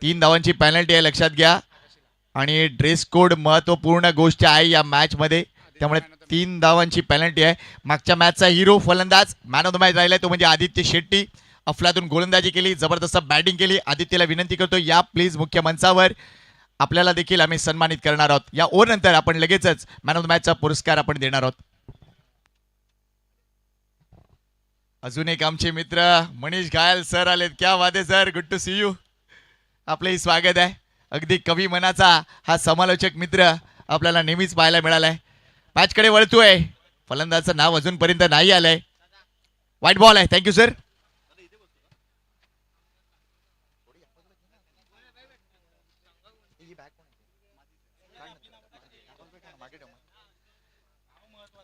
3 धावांची पेनल्टी आहे, लक्षात घ्या. आणि ड्रेस कोड महत्वपूर्ण गोष्ट आहे या मॅच मध्ये, त्यामुळे 3 धावांची पेनल्टी आहे. मागच्या मॅचचा हिरो फलंदाज मॅन ऑफ द मॅच राहिलाय तो म्हणजे आदित्य शेट्टी. अफलातून गोलंदाजी केली, जबरदस्त बॅटिंग केली. आदित्यला विनंती करतो या प्लीज मुख्य मंचावर, आपल्याला देखील आम्ही सन्मानित करणार आहोत. या ओव्हर नंतर आपण लगेचच मॅन ऑफ द मॅचचा पुरस्कार आपण देणार आहोत. अजून एक आमचे मित्र मनीष घायल सर आलेत. क्या बात आहे sir, good to see you. आपलंही स्वागत आहे. अगदी कवी मनाचा हा समालोचक मित्र आपल्याला नेहमीच पाहायला मिळालाय. मॅचकडे वळतोय, फलंदाजाचं नाव अजूनपर्यंत नाही आलंय. व्हाईट बॉल आहे. Thank you sir.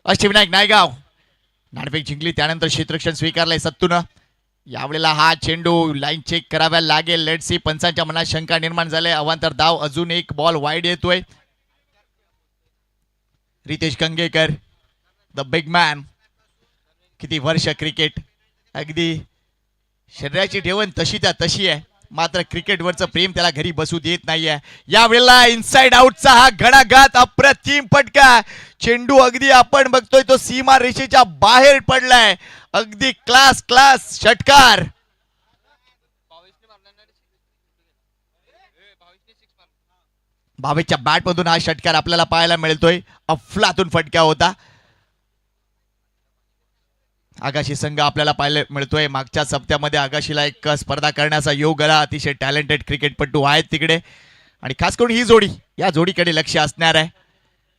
अष्टविनायक नायगाव नाणेफेक जिंकली, त्यानंतर क्षेत्ररक्षण स्वीकारलंय सत्तून. यावेळेला हा चेंडू लाईन चेक कराव्या लागेल. लेट सी, पंचांच्या मनात शंका निर्माण झाले. अवांतर धाव, अजून एक बॉल वाईड येतोय. Ritesh Gangekar the big man, किती वर्ष क्रिकेट, अगदी शरीराची ठेवण तशी त्या तशी आहे, मात्र क्रिकेटवरचं प्रेम त्याला घरी बसू देत नाहीये. यावेळेला इनसाइड आउटचा हा घणाघात, अप्रतिम फटका. चेंडू अगदी आपण बघतोय तो सीमा रेषेच्या बाहेर पडलाय. अगदी क्लास क्लास षटकार. भावेशच्या बॅट मधून हा षटकार आपल्याला पाहायला मिळतोय. अफलातून फटका होता. आगाशी संघ आपल्याला पाहायला मिळतोय. मागच्या सप्त्यामध्ये आगाशीला एक स्पर्धा करण्याचा योग आला. अतिशय टॅलेंटेड क्रिकेटपटू आहेत तिकडे, आणि खास करून ही जोडी, या जोडीकडे लक्ष असणार आहे.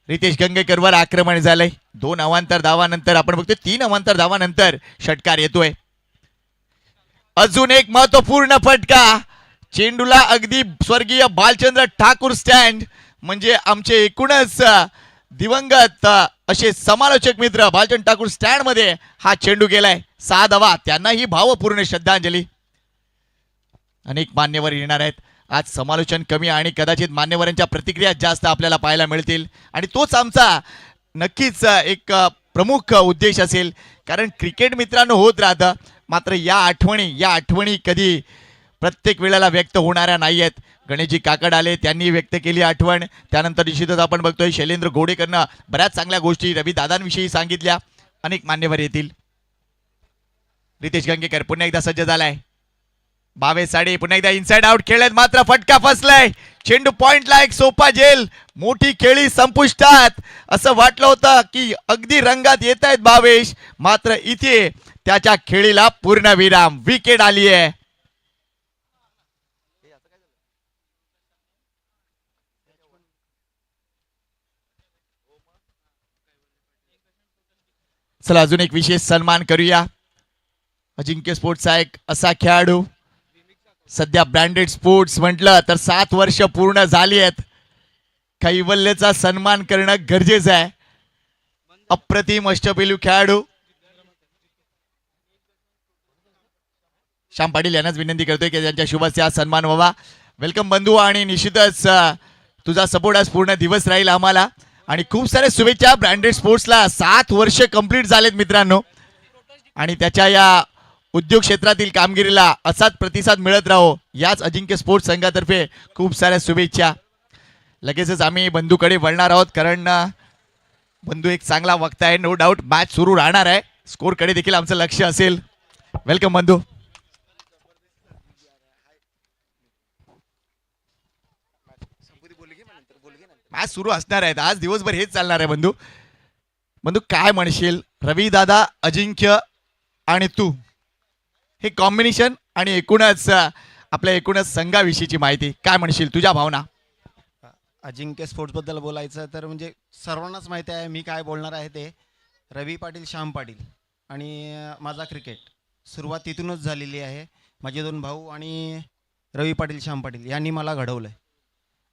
रितेश गंगेकरवर आक्रमण झालंय. 2 अवांतर धावानंतर आपण बघतोय 3 अवांतर धावानंतर षटकार येतोय. अजून एक महत्वपूर्ण फटका. चेंडूला अगदी स्वर्गीय बालचंद्र ठाकूर स्टँड, म्हणजे आमचे एकूणच दिवंगत असे समालोचक मित्र बालचंद्र ठाकूर स्टँड मध्ये हा चेंडू गेलाय. 6 धावा, त्यांनाही भावपूर्ण श्रद्धांजली. अनेक मान्यवर येणार आहेत आज. समालोचन कमी आणि कदाचित मान्यवरांच्या प्रतिक्रिया जास्त आपल्याला पाहायला मिळतील, आणि तोच आमचा नक्कीच एक प्रमुख उद्देश असेल. कारण क्रिकेट मित्रांनो होत राहतं, मात्र या आठवणी कधी प्रत्येक वेळेला व्यक्त होणाऱ्या नाही आहेत. गणेशजी काकड आले, त्यांनी व्यक्त केली आठवण. त्यानंतर निश्चितच आपण बघतोय शैलेंद्र घोडेकरनं बऱ्याच चांगल्या गोष्टी रवी दादांविषयी सांगितल्या. अनेक मान्यवर येतील. रितेश गंगेकर पुन्हा एकदा सज्ज झालाय. 22 साडे पुन्हा एकदा इनसाइड आउट खेळत, मात्र फटका फसलाय. चेंडू पॉइंटला, एक सोपा झेल. मोठी खेळी संपुष्टात. असं वाटलं होतं की अगदी रंगात येत आहेत भावेश, मात्र इथे त्याच्या खेळीला पूर्ण विराम. विकेट आली आहे. चला अजून एक विशेष सन्मान करूया. अजिंक्य स्पोर्ट्सचा एक असा खेळाडू, सध्या ब्रँडेड स्पोर्ट्स म्हटलं तर 7 वर्ष पूर्ण झाली आहेत. कैवल्यचा सन्मान करणं गरजेचं आहे. अप्रतिम अष्टपैलू खेळाडू श्याम पाटील यांनाच विनंती करतोय की त्यांच्या शुभ हस्ते सन्मान व्हावा. वेलकम बंधू, आणि निश्चितच तुझा सपोर्ट आज पूर्ण दिवस राहील आम्हाला, आणि खूप साऱ्या शुभेच्छा. ब्रँडेड स्पोर्ट्सला 7 वर्ष कंप्लीट झालेत मित्रांनो, आणि त्याच्या या उद्योग क्षेत्रातील कामगिरीला असाच प्रतिसाद मिळत राहो, याच अजिंक्य स्पोर्ट्स संघातर्फे खूप साऱ्या शुभेच्छा. लगेचच आम्ही बंधूकडे वळणार आहोत, कारण बंधू एक चांगला वक्ता आहे, नो डाऊट. मॅच सुरू राहणार आहे, स्कोरकडे देखील आमचं लक्ष असेल. वेलकम बंधू. मॅच सुरू असणार आहेत आज, दिवसभर हेच चालणार आहे. बंधू बंधू काय म्हणशील, रवी दादा, अजिंक्य आणि तू, हे कॉम्बिनेशन आणि एकूणच आपल्या एकूणच संघाविषयीची माहिती काय म्हणशील, तुझ्या भावना. अजिंक्य स्पोर्ट्सबद्दल बोलायचं तर म्हणजे सर्वांनाच माहिती आहे मी काय बोलणार आहे ते. रवी पाटील, श्याम पाटील आणि माझा क्रिकेट सुरुवात तिथूनच झालेली आहे. माझे 2 भाऊ आणि रवी पाटील, श्याम पाटील यांनी मला घडवलं आहे,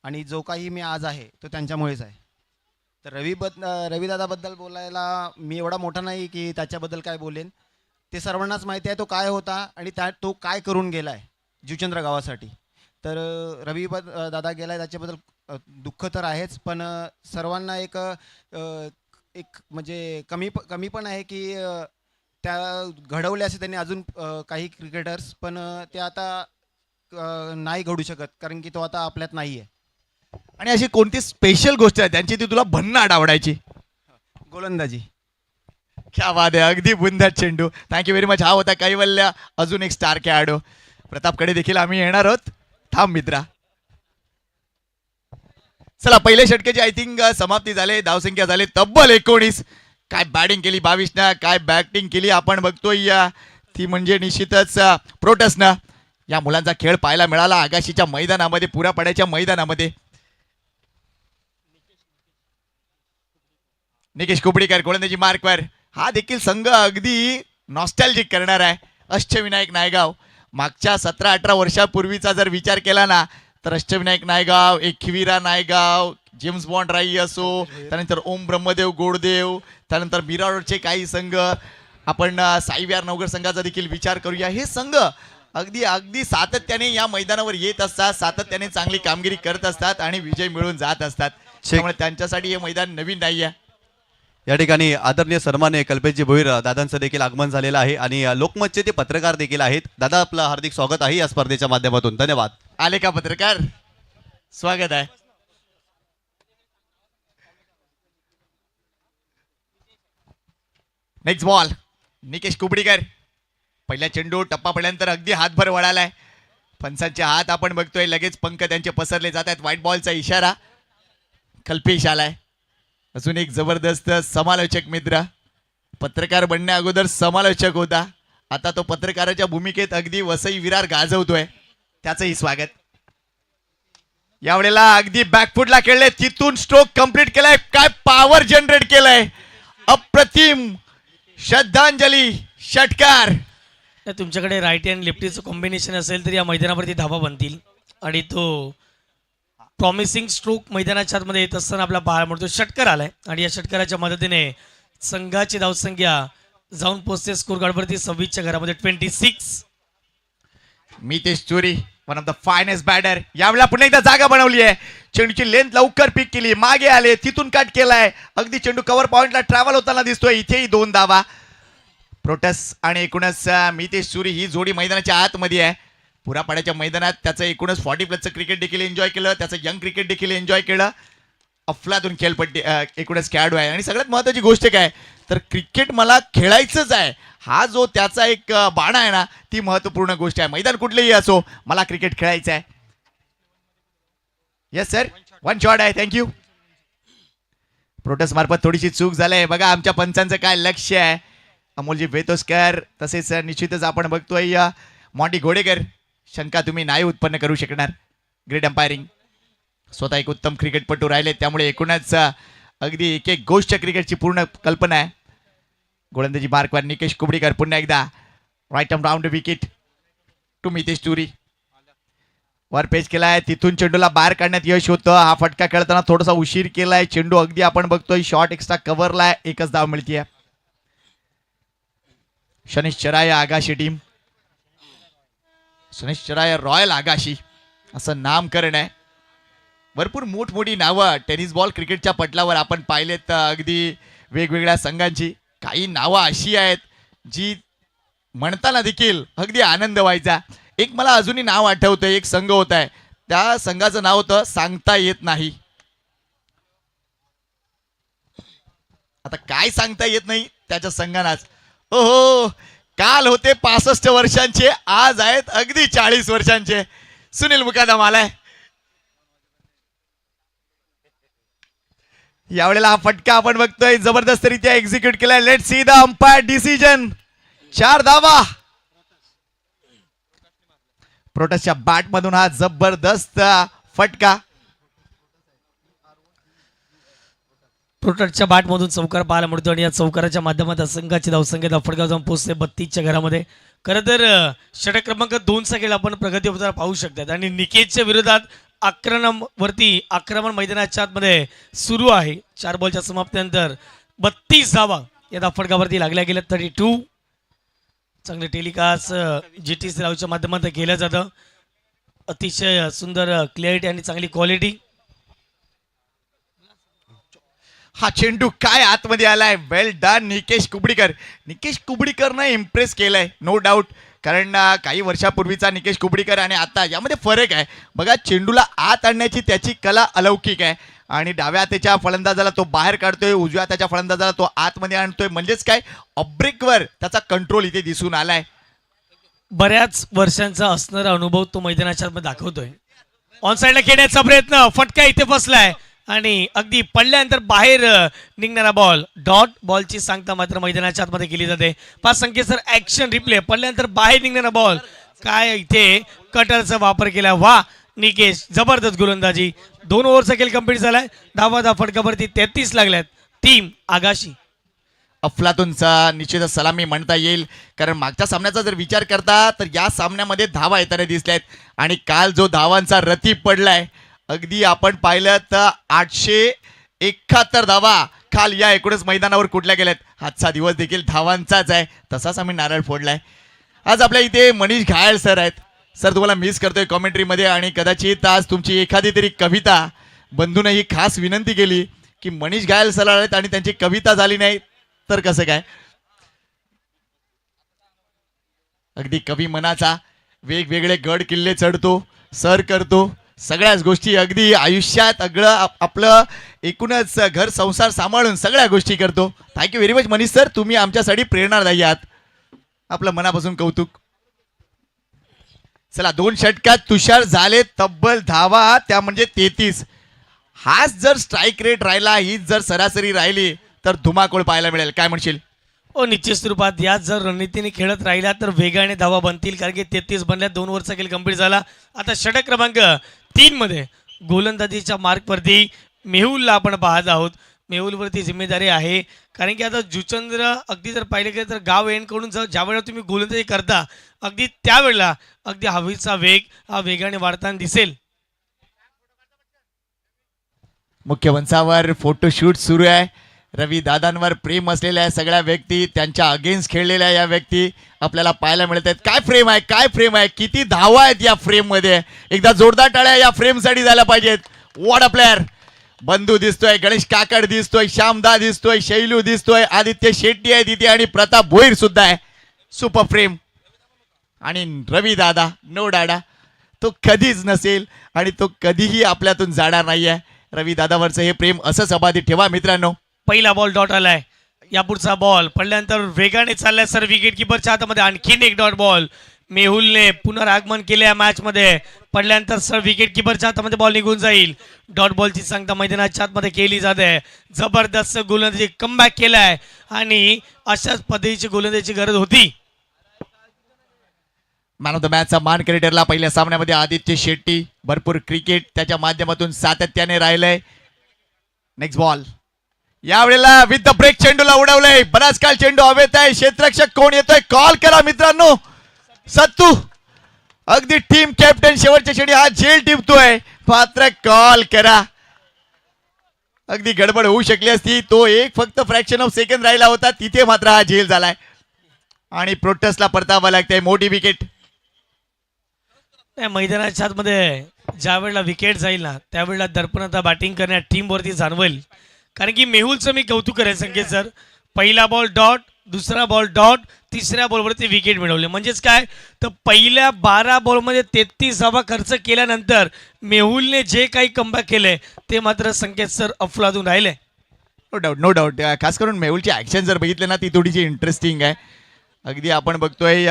आणि जो काही मी आज आहे तो त्यांच्यामुळेच आहे. तर रवीदादाबद्दल बोलायला मी एवढा मोठा नाही की त्याच्याबद्दल काय बोलेन. ते सर्वांनाच माहिती आहे तो काय होता आणि तो काय करून गेला आहे जीवचंद्र गावासाठी. तर दादा गेला आहे त्याच्याबद्दल दुःख तर आहेच, पण सर्वांना एक म्हणजे कमी पण आहे की त्या घडवले असे त्यांनी अजून काही क्रिकेटर्स, पण ते आता नाही घडू शकत, कारण की तो आता आपल्यात नाही आहे. आणि अशी कोणती स्पेशल गोष्ट आहे त्यांची ती तुला भन्नाट आवडायची? गोलंदाजी. क्या बात आहे, अगदी बुंदाट चेंडू. Thank you very much. हा होता कैवल्य, अजून एक स्टार खेळाडू. प्रतापकडे देखील आम्ही येणार आहोत. थांब मित्रा. चला, पहिल्या षटकाची आय थिंक समाप्ती झाली. धावसंख्या झाली तब्बल 19. काय बॅटिंग केली 22 काय बॅटिंग केली आपण बघतोय ती म्हणजे निश्चितच प्रोटसनं. या मुलांचा खेळ पाहायला मिळाला आगाशीच्या मैदानामध्ये, पुऱ्या पड्याच्या मैदानामध्ये. निकेश कुबडीकर गोलंदाजी मार्कवर. हा देखील संघ अगदी नॉस्टॅल्जिक करणार आहे. अष्टविनायक नायगाव मागच्या 17-18 वर्षापूर्वीचा जर विचार केला ना, तर अष्टविनायक नायगाव, एकविरा नायगाव, जेम्स बॉन्ड राई असो, त्यानंतर ओम ब्रह्मदेव गोडदेव, त्यानंतर मीरा काही संघ, आपण साई विहार नवगड संघाचा देखील विचार करूया. हे संघ अगदी अगदी सातत्याने या मैदानावर येत असतात, सातत्याने चांगली कामगिरी करत असतात आणि विजय मिळून जात असतात. त्यामुळे त्यांच्यासाठी हे मैदान नवीन नाही आहे. या ठिकाणी आदरणीय सन्माननीय कल्पेशजी भोईर दादांचं देखील आगमन झालेलं आहे आणि लोकमतचे ते पत्रकार देखील आहेत. दादा, आपलं हार्दिक स्वागत आहे या स्पर्धेच्या माध्यमातून. धन्यवाद. आले का पत्रकार? स्वागत आहे. Next ball Nikesh Kubdikar. पहिल्या चेंडू टप्पा पडल्यानंतर अगदी हातभर वळालाय. फणसांचे हात आपण बघतोय, लगेच पंख त्यांचे पसरले जात आहेत. व्हाईट बॉलचा इशारा. कल्पेश आलाय. अजून एक जबरदस्त समालोचक मित्र. पत्रकार बनण्या अगोदर समालोचक होता, आता तो पत्रकाराच्या भूमिकेत अगदी वसई विरार गाजवतोय. त्याचंही स्वागत. यावेळेला अगदी बॅकफुटला खेळले, तिथून स्ट्रोक कंप्लीट केलाय. काय पॉवर जनरेट केलाय, अप्रतिम. श्रद्धांजली षटकार. तुमच्याकडे राईट हँड लेफ्टीचं कॉम्बिनेशन असेल तर या मैदानावरती धावा बनतील. आणि तो प्रॉमिसिंग स्ट्रोक मैदानाच्या आतमध्ये येत असताना आपला पाहायला मिळतो. षटकार आलाय आणि या षटकाराच्या मदतीने संघाची धावसंख्या जाऊन पोहोचते स्कोर कार्डवरती 26च्या घरामध्ये 26. Mitesh Churi, one of the finest batter. यावेळेला पुन्हा एकदा जागा बनवली आहे. चेंडूची लेंथ लवकर पिक केली, मागे आले, तिथून कट केलाय. अगदी चेंडू कव्हर पॉइंटला ट्रॅव्हल होताना दिसतोय. इथेही 2 धावा. प्रोटस आणि एकूणच मितेश चुरी ही जोडी मैदानाच्या आतमध्ये आहे. पुरापाड्याच्या मैदानात त्याचं एकूणच 40+ क्रिकेट देखील एन्जॉय केलं, त्याचं यंग क्रिकेट देखील एन्जॉय केलं. अफलातून खेळपट्टी एकूणच खेळाडू आहे. आणि सगळ्यात महत्त्वाची गोष्ट काय तर क्रिकेट मला खेळायचंच आहे, हा जो त्याचा एक बाणा आहे ना, ती महत्त्वपूर्ण गोष्ट आहे. मैदान कुठलेही असो, मला क्रिकेट खेळायचं आहे. येस सर, 1 शॉट आहे. थँक्यू. प्रोटस मार्फत थोडीशी चूक झाली बघा. आमच्या पंचांचं काय लक्ष आहे. अमोलजी वेतोस्कर, तसेच निश्चितच आपण बघतोय मॉन्टी घोडेकर. शंका तुम्ही नाही उत्पन्न करू शकणार. Great umpiring. स्वतः एक उत्तम क्रिकेटपटू राहिले, त्यामुळे एकूणच अगदी एक एक गोष्ट क्रिकेटची पूर्ण कल्पना आहे. गोलंदाजी मार्कवर निकेश कुबडीकर. पुन्हा एकदा right arm round wicket to Mitesh Churi. वर पेच केलाय, तिथून चेंडूला बाहेर काढण्यात यश होतं. हा फटका खेळताना थोडासा उशीर केलाय. चेंडू अगदी आपण बघतोय शॉट एक्स्ट्रा कव्हरला. एकच धाव मिळतीये. शनीश चराय आगाशी टीम. शनीश चराय रॉयल आगाशी असं नामकरण आहे. भरपूर मोठमोठी नावं टेनिस बॉल क्रिकेटच्या पटलावर आपण पाहिलेत, अगदी वेगवेगळ्या संघांची. काही नावं अशी आहेत जी म्हणताना देखील अगदी आनंद व्हायचा. एक मला अजूनही नाव आठवतं. एक संघ होत आहे, त्या संघाचं नाव होतं सांगता येत नाही. आता काय सांगता येत नाही त्याच्या संघानाच. ओहो, काल होते 65 वर्षांचे, आज आहेत अगदी 40 वर्षांचे. सुनील मुकादम आलाय. यावेळेला हा फटका आपण बघतोय जबरदस्तरित्या एक्झिक्यूट केलाय. Let's see the umpire decision. 4 धावा. प्रोटसच्या बॅट मधून हा जबरदस्त फटका. प्रोटसच्या बॅटमधून चौकार पाहायला मिळतो आणि या चौकाराच्या माध्यमातून संघाची धावसंख्या धाफडगाव जाऊन पोहोचते 32च्या घरामध्ये. खरं तर षटक क्रमांक 2चा खेळ आपण प्रगती होताना पाहू शकतात. आणि निकेशच्या विरोधात आक्रमण मैदानाच्या आतमध्ये सुरू आहे. 4 बॉलच्या समाप्तीनंतर 32 धावा या धाफडगावरती लागल्या गेल्या. 32. चांगले टेलिकास्ट GTC रावच्या माध्यमातून केलं जातं. अतिशय सुंदर क्लॅरिटी आणि चांगली क्वालिटी. हा चेंडू काय आतमध्ये आलाय. वेल डन निकेश कुबडीकर. निकेश कुबडीकरनं इम्प्रेस केलंय नो डाऊट. कारण काही वर्षापूर्वीचा निकेश कुबडीकर आणि आता यामध्ये फरक आहे. बघा, चेंडूला आत आणण्याची त्याची कला अलौकिक आहे आणि डाव्या हाताच्या फलंदाजाला तो बाहेर काढतोय, उजव्या हाताच्या फलंदाजाला तो आतमध्ये आणतोय. म्हणजेच काय, ऑब्रेकवर त्याचा कंट्रोल इथे दिसून आलाय. बऱ्याच वर्षांचा असणारा अनुभव तो मैदानाच्या आतमध्ये दाखवतोय. ऑन साईडला खेळण्याचा प्रयत्न, फटका इथे बसलाय आणि अगदी पडल्यानंतर बाहेर निघणारा बॉल. डॉट बॉलची सांगता मात्र मैदानाच्या आतमध्ये केली जाते. 5 संख्येत सर ऍक्शन रिप्ले, पडल्यानंतर बाहेर निघणारा बॉल. काय इथे कटरचा वापर केला. वा निकेश, जबरदस्त गोलंदाजी. 2 ओव्हरचा खेळ कंप्लीट झालाय. धावा फटकावरती 33 लागल्यात. टीम आगाशी. अफलातूनचा निश्चितच सलामी म्हणता येईल, कारण मागच्या सामन्याचा जर विचार करता तर या सामन्यामध्ये धावा येताना दिसल्यात आणि काल जो धावांचा रती पडलाय, अगदी आपण पाहिलं तर 871 धावा काल या एकूणच मैदानावर कुठल्या गेल्यात. आजचा दिवस देखील धावांचाच आहे, तसाच आम्ही नारळ फोडलाय. आज आपल्या इथे मनीष घायल सर आहेत. सर, तुम्हाला मिस करतोय कॉमेंट्रीमध्ये आणि कदाचित आज तुमची एखादी तरी कविता, बंधून ही खास विनंती केली की मनीष घायल सर आहेत आणि त्यांची कविता झाली नाही तर कसं काय. अगदी कवी मनाचा वेगवेगळे गड किल्ले चढतो, सर करतो, सगळ्याच गोष्टी अगदी आयुष्यात अगळं आपलं एकूणच घर संसार सांभाळून सगळ्या गोष्टी करतो. Thank you very much Manish sir, तुम्ही आमच्यासाठी प्रेरणादायी आहात. आपलं मनापासून कौतुक. चला, 2 षटकात तुषार झाले तब्बल धावा, त्या म्हणजे 33. हाच जर स्ट्राईक रेट राहिला, हीच जर सरासरी राहिली तर धुमाकूळ पाहायला मिळेल. काय म्हणशील. निश्चित स्वरूपात याच जर रणनीतीने खेळत राहिला तर वेगाने धावा बनतील, कारण की 33 बनल्या. 2 ओव्हरचा खेळ कंप्लीट झाला. आता षटक क्रमांक 3 मध्ये गोलंदाजीच्या मार्कवरती मेहुलला आपण पाहत आहोत. मेहुलवरती जिम्मेदारी आहे, कारण की आता जुचंद्र अगदी जर पाहिलं गेलं तर गाव एंडकडून ज्या वेळेला तुम्ही गोलंदाजी करता, अगदी त्यावेळेला अगदी हवेचा वेग हा वेगाने वाढताना दिसेल. मुख्य मंचावर फोटोशूट सुरू आहे. रवी दादांवर प्रेम असलेल्या सगळ्या व्यक्ती, त्यांच्या अगेन्स्ट खेळलेल्या या व्यक्ती आपल्याला पाहायला मिळत आहेत. काय फ्रेम आहे, काय फ्रेम आहे, किती धावा आहेत या फ्रेम मध्ये. एकदा जोरदार टाळ्या या फ्रेम साठी झाल्या पाहिजेत. What a player. बंधू दिसतोय, गणेश काकड दिसतोय, श्यामदा दिसतोय, शैलू दिसतोय, आदित्य शेट्टी आहे तिथे आणि प्रताप भोईर सुद्धा आहे. Super frame. आणि रवी दादा, नो डाडा, तो कधीच नसेल आणि तो कधीही आपल्यातून जाणार नाहीये. रवी दादावरचं हे प्रेम असंच अबाधित ठेवा मित्रांनो. पहिला बॉल डॉट आलाय. या पुढचा बॉल पडल्यानंतर वेगाने चाललाय सर विकेट किपरच्या हातामध्ये. आणखीन एक डॉट बॉल. मेहुलने पुनरागमन केले या मॅच मध्ये. पडल्यानंतर सर विकेट किपरच्या हातामध्ये बॉल निघून जाईल. डॉट बॉलची सांगता मैदानाच्या आतमध्ये केली जाते. जबरदस्त गोलंदाजी कमबॅक केलाय आणि अशाच पद्धतीची गोलंदाजीची गरज होती. मॅन ऑफ द मॅचचा मान क्रिकेटरला पहिल्या सामन्यामध्ये आदित्य शेट्टी. भरपूर क्रिकेट त्याच्या माध्यमातून सातत्याने राहिलंय. Next ball. यावेळेला विथ द ब्रेक चेंडूला उडवलंय. बराच काळ चेंडू हवेत आहे. क्षेत्ररक्षक कोण येतोय, कॉल करा मित्रांनो. सत्तू, अगदी टीम कॅप्टन शेवटच्या शेडी हा झेल टिपतोय, मात्र कॉल करा. अगदी गडबड होऊ शकली असती. तो एक फक्त फ्रॅक्शन ऑफ सेकंड राहिला होता, तिथे मात्र हा झेल झालाय आणि प्रोटेस्टला परतावा लागतंय. मोठी विकेट. मैदानाच्या आतमध्ये ज्या वेळेला विकेट जाईल ना, त्यावेळेला दर्पण आता बॅटिंग करण्यात टीमवरती जाणवेल. कारण की मेहुलचं मी कौतुक करेन संकेत सर. पहिला बॉल डॉट, दुसरा बॉल डॉट, तिसऱ्या बॉलवरती विकेट मिळवले. म्हणजेच काय तर पहिल्या 12 बॉलमध्ये 33 धावा खर्च केल्यानंतर मेहुलने जे काही कमबॅक केलंय ते मात्र संकेत सर अफलातून राहिले. No doubt, no doubt. खास करून मेहुलची ऍक्शन जर बघितली ना, ती थोडीशी इंटरेस्टिंग आहे. अगदी आपण बघतोय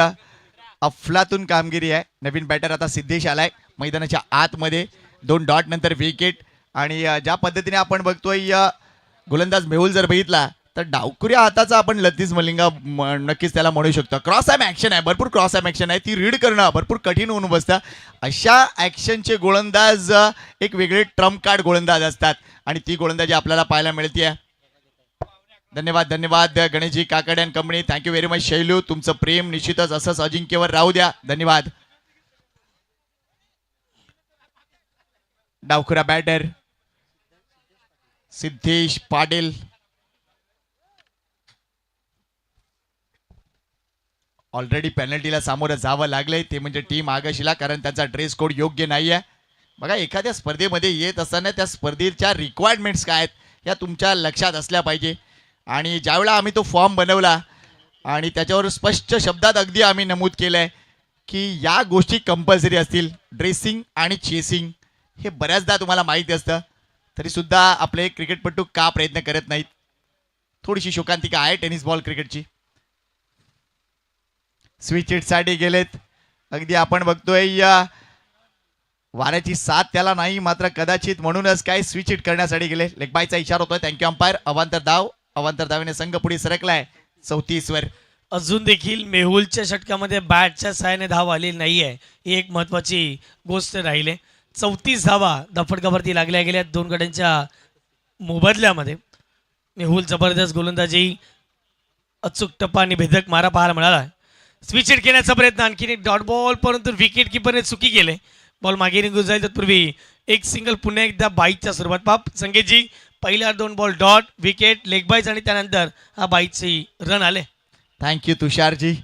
अफलातून कामगिरी आहे. नवीन बॅटर आता सिद्धेश आलाय मैदानाच्या आतमध्ये. 2 डॉट नंतर विकेट. आणि ज्या पद्धतीने आपण बघतोय गोलंदाज मेहुल जर बघितला तर डावखुऱ्या हाताचा आपण लतीफ मलिंगा नक्कीच त्याला म्हणू शकतो. क्रॉस ॲम ॲक्शन आहे, भरपूर क्रॉस ॲम ॲक्शन आहे. ती रीड करणं भरपूर कठीण होऊन बसतं. अशा ॲक्शनचे गोलंदाज एक वेगळे ट्रम्प कार्ड गोलंदाज असतात आणि ती गोलंदाजी आपल्याला पाहायला मिळते. धन्यवाद, धन्यवाद गणेशजी काकड and company. Thank you very much Shailu. तुमचं प्रेम निश्चितच असंच अजिंक्यवर राहू द्या. धन्यवाद. डावखुरा बॅटर सिद्धेश पाटील. ऑलरेडी पेनल्टीला सामोरं जावं लागलंय, ते म्हणजे टीम आगाशीला, कारण त्यांचा ड्रेस कोड योग्य नाही आहे. बघा, एखाद्या स्पर्धेमध्ये येत असताना त्या स्पर्धेच्या रिक्वायरमेंट्स काय आहेत या तुमच्या लक्षात असल्या पाहिजे. आणि ज्यावेळेला आम्ही तो फॉर्म बनवला आणि त्याच्यावर स्पष्ट शब्दात अगदी आम्ही नमूद केलंय की या गोष्टी कंपल्सरी असतील. ड्रेसिंग आणि चेसिंग हे बऱ्याचदा तुम्हाला माहिती असतं, तरी सुद्धा आपले क्रिकेटपटू का प्रयत्न करत नाहीत. थोडीशी शोकांतिका आहे टेनिस बॉल क्रिकेटची. स्विच हिटसाठी गेलेत. अगदी आपण बघतोय या वाऱ्याची साथ त्याला नाही, मात्र कदाचित म्हणूनच काय स्विच हिट करण्यासाठी गेले. लेगबायचा इशारा होतोय. Thank you umpire. अवांतर धावेने संघ पुढे सरकलाय 34 वर. अजून देखील मेहुलच्या षटकामध्ये बॅटच्या सहाय्याने धाव आलेली नाहीये, ही एक महत्वाची गोष्ट राहिली. 34 धावा दफडकावरती लागल्या गेल्या दोन गड्यांच्या मोबदल्यामध्ये. मेहुल जबरदस्त गोलंदाजी, अचूक टप्पा आणि भेदक मारा पाहायला मिळाला. स्विच हिट घेण्याचा प्रयत्न, आणखीन एक डॉट बॉल, परंतु विकेट किपरने चुकी केले. बॉल मागे निघून जाईल तत्पूर्वी एक सिंगल पुन्हा एकदा बाईकच्या सुरुवात. पाप संकेतजी, पहिल्या 2 बॉल डॉट, विकेट, लेग बाईज आणि त्यानंतर हा बाईकची रन आले. थँक्यू तुषारजी.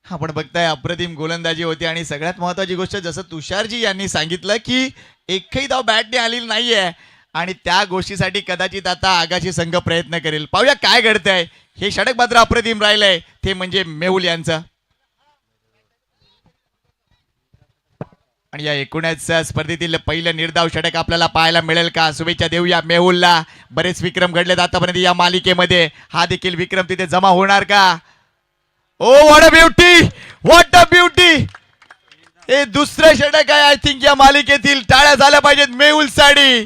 आपण बघताय अप्रतिम गोलंदाजी होती आणि सगळ्यात महत्वाची गोष्ट जसं तुषारजी यांनी सांगितलं की एकही धाव बॅटने आलेली नाहीये आणि त्या गोष्टीसाठी कदाचित आता आगाशी संघ प्रयत्न करेल. पाहूया काय घडतंय. हे षटक मात्र अप्रतिम राहिलंय, ते म्हणजे मेहुल यांचं. आणि या 19 स्पर्धेतील पहिलं निर्धाव षटक आपल्याला पाहायला मिळेल का? शुभेच्छा देऊया मेहुलला. बरेच विक्रम घडलेत आतापर्यंत या मालिकेमध्ये. हा देखील विक्रम तिथे जमा होणार का? Oh what a beauty, what a beauty. हे दुसरं षटक आहे आय थिंक या मालिकेतील. टाळ्या झाल्या पाहिजेत मेहुलसाठी.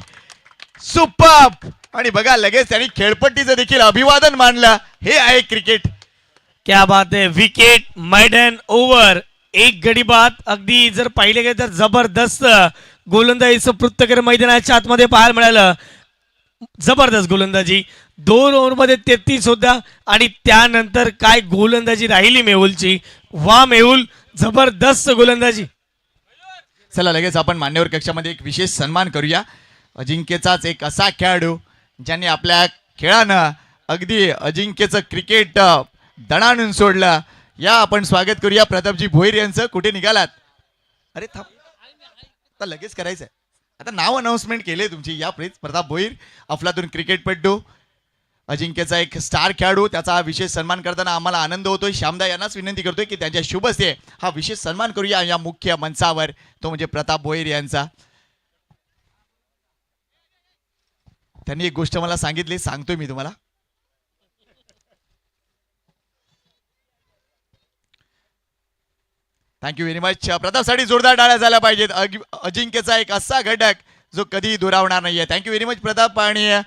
सुपर्ब. आणि बघा लगेच त्यांनी खेळपट्टीचं देखील अभिवादन मानलं. हे आहे क्रिकेट. क्या बात आहे. विकेट, मैदान ओव्हर, एक गडी बाद. अगदी जर पाहिले गेले तर जबरदस्त गोलंदाजीचं पृथ्वीकर मैदानाच्या आतमध्ये पाहायला मिळालं. जबरदस्त गोलंदाजी. 2 ओव्हरमध्ये 33 होता आणि त्यानंतर काय गोलंदाजी राहिली मेहुलची. वा मेहुल, जबरदस्त गोलंदाजी. चला लगेच आपण मान्यवर कक्षामध्ये एक विशेष सन्मान करूया. अजिंक्यचाच एक असा खेळाडू ज्यांनी आपल्या खेळानं अगदी अजिंक्यचं क्रिकेट दणाणून सोडलं. या आपण स्वागत करूया प्रतापजी भोईर यांचं. कुठे निघालात? अरे थांब, आता लगेच करायचंय. आता नाव अनाउन्समेंट केले तुमची. या प्लीज. प्रताप भोईर, अफलातून क्रिकेटपटू, अजिंक्यचा एक स्टार खेळाडू. त्याचा हा विशेष सन्मान करताना आम्हाला आनंद होतोय. श्यामदा यांनाच विनंती करतोय की त्यांच्या शुभ हस्ते हा विशेष सन्मान करूया या मुख्य मंचावर. तो म्हणजे प्रताप भोईर यांचा. त्यांनी एक गोष्ट मला सांगितली, सांगतोय मी तुम्हाला. Thank you very much. प्रतापसाठी जोरदार टाळ्या झाल्या पाहिजेत. अजिंक्यचा एक असा घटक जो कधी दुरावणार नाहीये. Thank you very much Pratap. आणि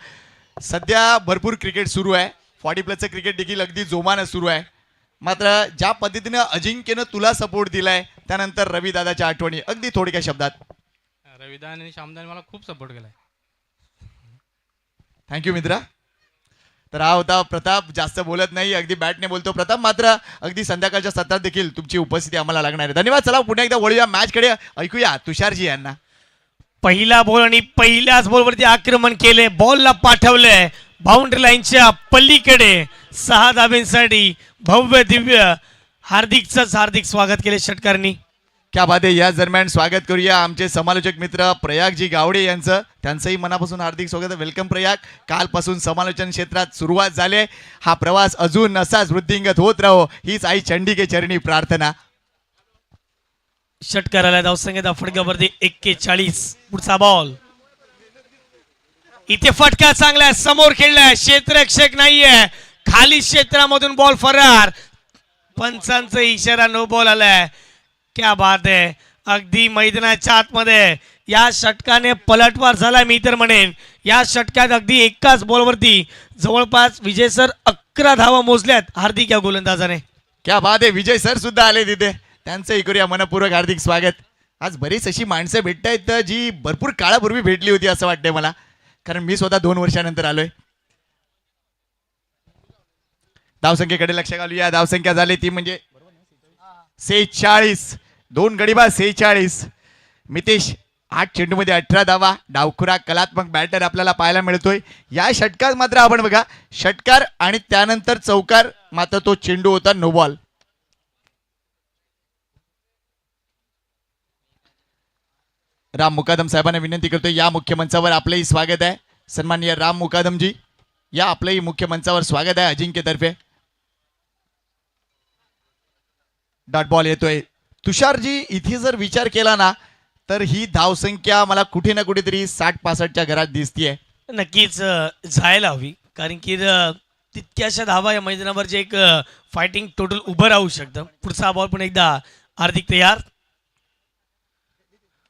सध्या भरपूर क्रिकेट सुरू आहे. 40+ क्रिकेट देखील अगदी जोमानं सुरू आहे. मात्र ज्या पद्धतीनं अजिंक्यनं तुला सपोर्ट दिलाय, त्यानंतर रविदादाच्या आठवणी अगदी थोडक्या शब्दात. रविदा आणि श्यामदाने मला खूप सपोर्ट केलाय. थँक्यू मित्रा. तर हा होता प्रताप. जास्त बोलत नाही, अगदी बॅटने बोलतो प्रताप. मात्र अगदी संध्याकाळच्या सत्रात देखील तुमची उपस्थिती आम्हाला लागणार आहे. धन्यवाद. चला पुन्हा एकदा वळूया मॅचकडे. ऐकूया तुषारजी यांना. पहिला बॉल आणि पहिल्याच बॉलवरती आक्रमण केले. बॉलला पाठवलंय बाउंड्री लाईनच्या पलीकडे. 6 धाब्यांसाठी भव्य दिव्य हार्दिक स्वागत केले षटकारांनी. क्या बात आहे. या दरम्यान स्वागत करूया आमचे समालोचक मित्र प्रयागजी गावडे यांचं. त्यांचंही मनापासून हार्दिक स्वागत. वेलकम प्रयाग. कालपासून समालोचन क्षेत्रात सुरुवात झाली. हा प्रवास अजून असाच वृद्धिंगत होत राहो हीच आई चंडिके चरणी प्रार्थना. षटकाराला धावसंख्या फटक्यावरती 41. पुढचा बॉल. इथे फटका चांगला आहे. समोर खेळलाय. क्षेत्ररक्षक नाहीये. खाली क्षेत्रामधून बॉल फरार. पंचांचा इशारा, नो बॉल आलाय. क्या बात आहे. अगदी मैदानाच्या आतमध्ये या षटकाने पलटवार झाला. मी तर म्हणेन या षटकात अगदी एकाच बॉलवरती जवळपास विजय सर 11 धावा मोजल्यात हार्दिक या गोलंदाजाने. क्या बात आहे. विजय सर सुद्धा आले तिथे. त्यांचंही करूया मनपूर्वक हार्दिक स्वागत. आज बरीच अशी माणसं भेटतायत जी भरपूर काळापूर्वी भेटली होती असं वाटतंय मला, कारण मी स्वतः 2 वर्षानंतर आलोय. धावसंख्येकडे लक्ष घालूया. धावसंख्या झाली ती म्हणजे 46. 2 गडीबाद 46. मितेश 8 चेंडूमध्ये 18 धावा. डावखुरा कलात्मक बॅटर आपल्याला पाहायला मिळतोय. या षटकात मात्र आपण बघा, षटकार आणि त्यानंतर चौकार, मात्र तो चेंडू होता नो बॉल. राम मुकादम साहेबांना विनंती करतोय या मुख्य मंचावर. आपलंही स्वागत आहे सन्माननीय राम मुकादमजी. या आपलंही मुख्य मंचावर स्वागत आहे अजिंक्य तर्फे. डॉट बॉल येतोय तुषारजी इथे जर विचार केला ना तर ही धावसंख्या मला कुठे ना कुठेतरी 60-65च्या घरात दिसतीये. नक्कीच जायला हवी, कारण की तितक्याशा धावा या मैदानावर जे एक फायटिंग टोटल उभं राहू शकतं. पुढचा बॉल पण एकदा हार्दिक तयार.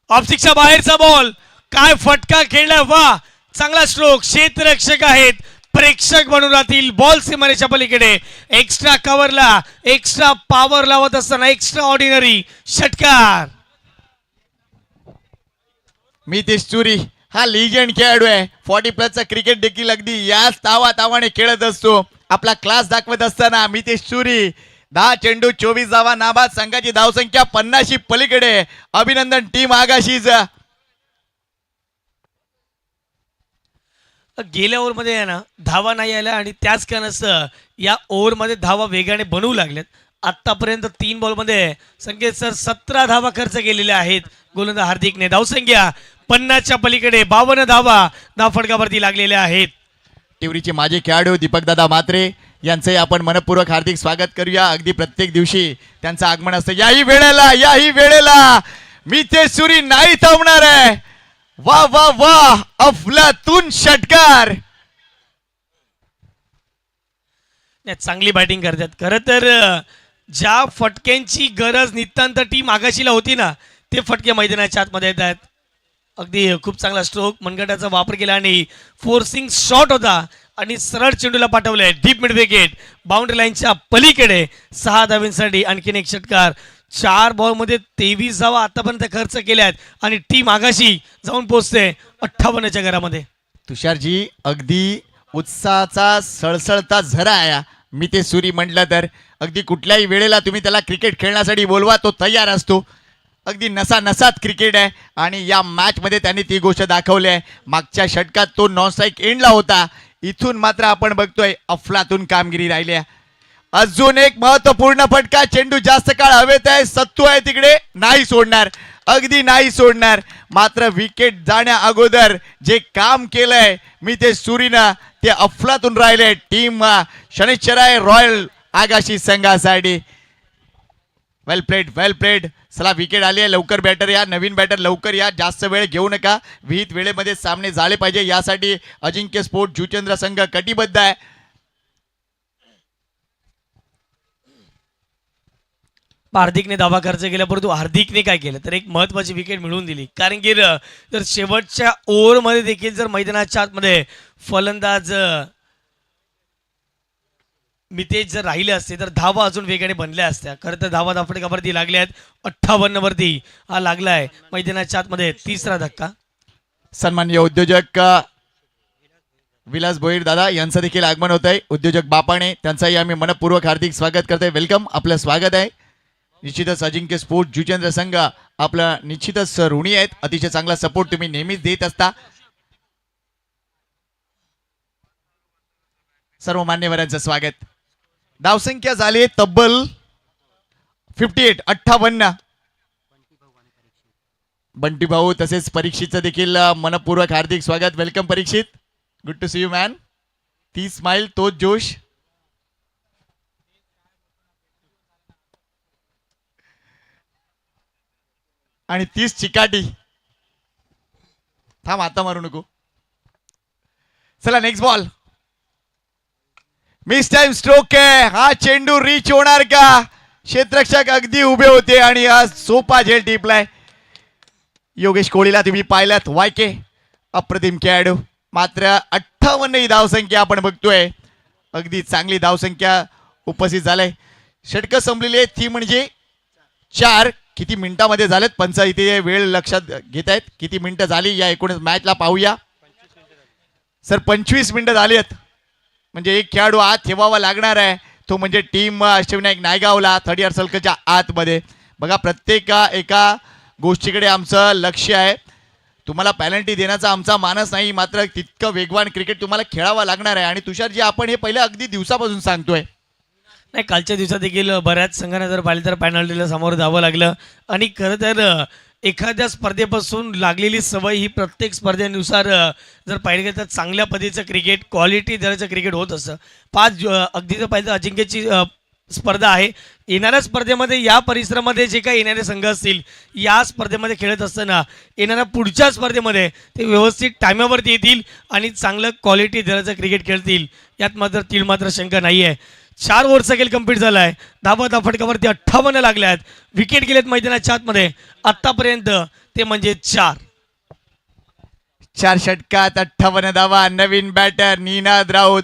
ऑप्टिकच्या बाहेरचा बॉल, काय फटका खेळला, वा चांगला स्ट्रोक. क्षेत्ररक्षक आहेत, प्रेक्षक म्हणून राहतील. बॉल सीमारेच्या पलीकडे एक्स्ट्रा कव्हरला एक्स्ट्रा पॉवर लावत असताना एक्स्ट्रा ऑर्डिनरी षटकार. मितेश चुरी हा लिजंड खेळाडू आहे. 40+ क्रिकेट देखील अगदी याच तावाने खेळत असतो. आपला क्लास दाखवत असताना मितेश चुरी 10 चेंडू 24 धावा, नाबाद. संघाची धावसंख्या 50 पलीकडे. अभिनंदन टीम आगाशीचं. गेल्या ओव्हरमध्ये आहे ना धावा नाही आल्या आणि त्याच कारणास्तव या ओव्हरमध्ये धावा वेगाने बनवू लागल्यात. आतापर्यंत 3 बॉलमध्ये संकेत सर 17 धावा खर्च केलेल्या आहेत गोलंदाज हार्दिकने. धावसंख्या 50च्या पलीकडे 52 धावा धावफटकावरती लागलेल्या आहेत. टिवरीचे माजी खेळाडू दीपकदादा म्हात्रे यांचंही आपण मनपूर्वक हार्दिक स्वागत करूया. अगदी प्रत्येक दिवशी त्यांचं आगमन असतं. याही वेळेला मितेश चुरी नाही थांबणार आहे. वा वा वा, अफलातून षटकार. नाही, चांगली बॅटिंग करतात. खरं तर ज्या फटक्यांची गरज नितांत टीम आगाशीला होती ना, ते फटके मैदानाच्या आतमध्ये येत आहेत. अगदी खूप चांगला स्ट्रोक, मनगटाचा वापर केला आणि फोर्सिंग शॉट होता आणि सरळ चेंडूला पाठवलंय डीप मिड विकेट. बाउंड्री लाईनच्या पलीकडे 6 धावांसाठी आणखीन एक षटकार. 4 बॉलमध्ये 23 धावा आतापर्यंत खर्च केल्या आहेत आणि टीम आगाशी जाऊन पोहोचते 58च्या घरामध्ये. तुषारजी अगदी उत्साहाचा सळसळता झरा आहे. मितेश चुरी म्हटलं तर अगदी कुठल्याही वेळेला तुम्ही त्याला क्रिकेट खेळण्यासाठी बोलवा, तो तयार असतो. अगदी नसात क्रिकेट आहे आणि या मॅचमध्ये त्यांनी ती गोष्ट दाखवली आहे. मागच्या षटकात तो नॉन स्ट्राईक एंडला होता. इथून मात्र आपण बघतोय अफलातून कामगिरी राहिली आहे. अजून एक महत्वपूर्ण फटका. चेंडू जास्त काळ हवेत आहे. सत्तू आहे तिकडे, नाही सोडणार, अगदी नाही सोडणार. मात्र विकेट जाण्या अगोदर जे काम केलंय मितेश चुरीनं ते अफलातून राहिले टीम शनिश्चराय रॉयल आगाशी संघासाठी. वेल प्लेड. चला विकेट आली आहे. लवकर बॅटर या, नवीन बॅटर लवकर या, जास्त वेळ घेऊ नका. विहित वेळेमध्ये सामने झाले पाहिजे यासाठी अजिंक्य स्पोर्ट जुचंद्र संघ कटिबद्ध आहे. हार्दिकने धावा खर्च केला, परंतु हार्दिकने काय केलं तर एक महत्वाची विकेट मिळवून दिली. कारण की जर शेवटच्या ओव्हरमध्ये देखील जर मैदानाच्या आतमध्ये फलंदाज मितेश जर राहिले असते तर धावा अजून वेगाने बनल्या असत्या. खरं तर धावा धावफटकावरती लागल्या आहेत. 58 वरती हा लागलाय मैदानाच्या आतमध्ये 3रा धक्का. सन्माननीय उद्योजक विलास भोईर दादा यांचं देखील आगमन होत आहे. उद्योजक बापाणे त्यांचाही आम्ही मनपूर्वक हार्दिक स्वागत करतोय. वेलकम, आपलं स्वागत आहे. निश्चितच अजिंक्य स्पोर्ट जुचेंद्र संघ आपला निश्चितच ऋणी आहेत. अतिशय चांगला सपोर्ट तुम्ही नेहमीच देत असता. सर्व मान्यवरांचं स्वागत. धावसंख्या झाली तब्बल 58. बंटी भाऊ तसेच परीक्षितचं देखील मनपूर्वक हार्दिक स्वागत. Welcome Parikshit, good to see you man. ती स्माइल, तोच जोश. आणि 30 चिकाटी. थांब, आता मारू नको. चला next ball. Miss time stroke आहे. हा चेंडू रीच होणार का? क्षेत्ररक्षक अगदी उभे होते आणि हा सोपा झेल टिपलाय. योगेश कोहलीला तुम्ही पाहिलात, वायके अप्रतिम खेळाडू. मात्र 58 ही धावसंख्या आपण बघतोय. अगदी चांगली धावसंख्या उपस्थित झालाय. षटकं संपलेली आहे ती म्हणजे 4. किती मिनिटामध्ये झालेत पंच इथे वेळ लक्षात घेत आहेत. किती मिनिटं झाली या एकूणच मॅचला पाहूया. सर 25 मिनिटं झाली आहेत. म्हणजे एक खेळाडू आत ठेवावा लागणार आहे, तो म्हणजे टीम अष्टविनायक नायगावला 30 सर्कलच्या आतमध्ये. बघा प्रत्येक एका गोष्टीकडे आमचं लक्ष आहे. तुम्हाला पॅनल्टी देण्याचा आमचा मानस नाही, मात्र तितकं वेगवान क्रिकेट तुम्हाला खेळावा लागणार आहे. आणि तुषारजी आपण हे पहिल्या अगदी दिवसापासून सांगतोय. नाही, कालच्या दिवसात देखील बऱ्याच संघांना जर पाहिलं तर पॅनल्टीला सामोरं जावं लागलं. आणि खरं तर एखाद्या स्पर्धेपासून लागलेली सवय ही प्रत्येक स्पर्धेनुसार जर पाहिलं गेलं तर चांगल्या पद्धतीचं क्रिकेट, क्वालिटी दराचं क्रिकेट होत असतं. 5 अगदी जर पाहिलं तर अजिंक्यची स्पर्धा आहे. येणाऱ्या स्पर्धेमध्ये या परिसरामध्ये जे काही येणारे संघ असतील या स्पर्धेमध्ये खेळत असताना येणाऱ्या पुढच्या स्पर्धेमध्ये ते व्यवस्थित टायमावरती येतील आणि चांगलं क्वालिटी दराचं क्रिकेट खेळतील यात मात्र तीळ मात्र शंका नाही आहे. 4 ओव्हरचा खेळ कंप्लीट झाला आहे. धावा फटकावरती 58 लागल्या आहेत. विकेट गेलेत मैदानाच्या आतमध्ये आत्तापर्यंत ते म्हणजे 4 षटकात 58 धावा. नवीन बॅटर निनाद राऊत.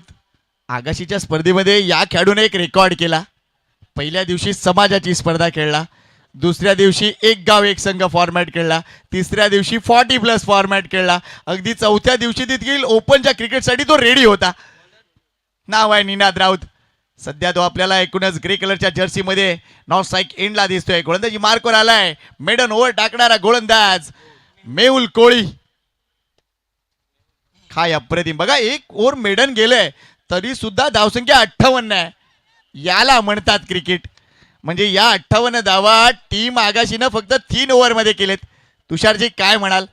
आगाशीच्या स्पर्धेमध्ये या खेळाडूने एक रेकॉर्ड केला. पहिल्या दिवशी समाजाची स्पर्धा खेळला, दुसऱ्या दिवशी एक गाव एक संघ फॉर्मॅट खेळला, तिसऱ्या दिवशी 40+ फॉर्मॅट खेळला, अगदी चौथ्या दिवशी देखील ओपनच्या क्रिकेटसाठी तो रेडी होता. नाव आहे निनाद राऊत. सध्या तो आपल्याला एकूणच ग्रे कलरच्या जर्सीमध्ये नॉर्थ स्ट्राईक एंडला दिसतोय. गोलंदाजी मार्कवर आलाय. मेडन ओव्हर टाकणारा गोलंदाज मेहुल कोळी. काय अप्रतिम बघा, 1 ओव्हर मेडन गेलंय तरी सुद्धा धावसंख्या 58 आहे. याला म्हणतात क्रिकेट. म्हणजे या 58 धावा टीम आगाशीनं फक्त 3 ओव्हरमध्ये केलेत. तुषारजी काय म्हणाल?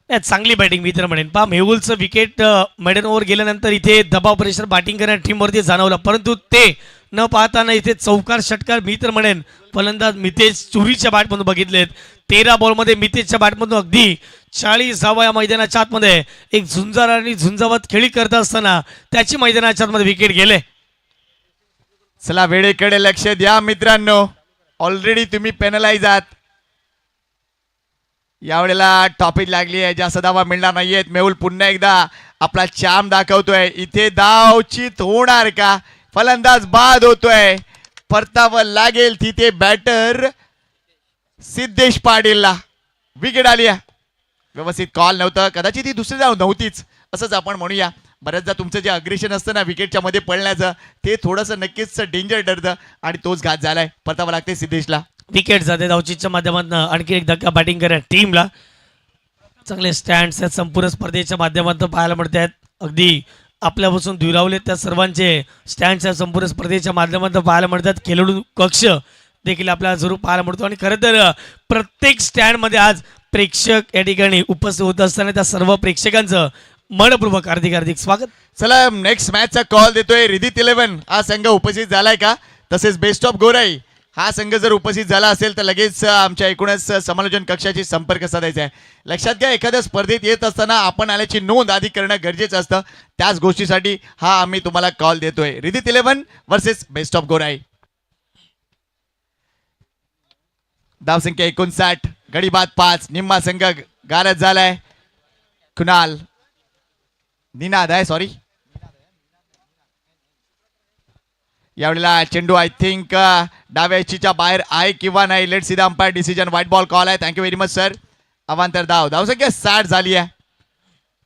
नाही, चांगली बॅटिंग मी तर म्हणेन. पहा, मेहुलचं विकेट मेडन ओव्हर गेल्यानंतर इथे दबाव प्रेशर बॅटिंग करणाऱ्या टीमवरती जाणवलं, परंतु ते न पाहताना इथे चौकार षटकार मी तर म्हणेन फलंदाज मितेश चुरीच्या बॅटमधून बघितलेत. 13 बॉलमध्ये मितेशच्या बॅटमधून अगदी 40 धावा या मैदानाच्या आतमध्ये एक झुंजार आणि झुंजावत खेळी करत असताना त्याची मैदानाच्या आतमध्ये विकेट गेले. चला वेळेकडे लक्ष द्या मित्रांनो. ऑलरेडी तुम्ही पेनलाइज आहात. यावेळेला टॉपिक लागली आहे, जास्त धावा मिळणार नाहीयेत. मेहुल पुन्हा एकदा आपला चाम दाखवतोय. इथे धाव चित होणार का? फलंदाज बाद होतोय. परतावं लागेल तिथे बॅटर सिद्धेश पाटीलला. विकेट आली आहे. व्यवस्थित कॉल नव्हतं, कदाचित ही दुसरी धाव नव्हतीच असंच आपण म्हणूया. बऱ्याचदा तुमचं जे अग्रेशन असतं ना विकेटच्या मध्ये पडण्याचं, ते थोडंसं नक्कीच डेंजर ठरतं आणि तोच घात झालाय. परतावं लागते सिद्धेशला. विकेट जाते धावचीच्या माध्यमातून. आणखी एक धक्का बॅटिंग करा टीमला. चांगले स्टँड्स आहेत संपूर्ण स्पर्धेच्या माध्यमातून पाहायला मिळत आहेत. अगदी आपल्यापासून दुरावले त्या सर्वांचे स्टँड्स आहेत संपूर्ण स्पर्धेच्या माध्यमातून पाहायला मिळतात. खेळाडू कक्ष देखील आपल्याला जरूर पाहायला मिळतो आणि खरं तर प्रत्येक स्टँडमध्ये आज प्रेक्षक या ठिकाणी उपस्थित होत असताना त्या सर्व प्रेक्षकांचं मनपूर्वक हार्दिक हार्दिक स्वागत. चला नेक्स्ट मॅचचा कॉल देतोय. रिदित 11 हा संघ उपस्थित झालाय का? तसेच बेस्ट ऑफ गोराई हा संघ जर उपस्थित झाला असेल तर लगेच आमच्या एकूणच समालोचन कक्षाशी संपर्क साधायचा आहे. लक्षात घ्या, एखाद्या स्पर्धेत येत असताना आपण आल्याची नोंद आधी करणं गरजेचं असतं. त्याच गोष्टीसाठी हा आम्ही तुम्हाला कॉल देतोय. रिदित 11 वर्सेस बेस्ट ऑफ गोराई. धावसंख्या 59, गडी बाद 5. निम्मा संघ गारद झालाय. कुणाल निनाद आहे, सॉरी. यावेळेला चेंडू आय थिंक डाव्या इच्छेच्या बाहेर आहे किंवा नाही. Let see the umpire decision. White ball call आहे. Thank you very much sir. अवांतर धावसंख्या 60 झाली आहे.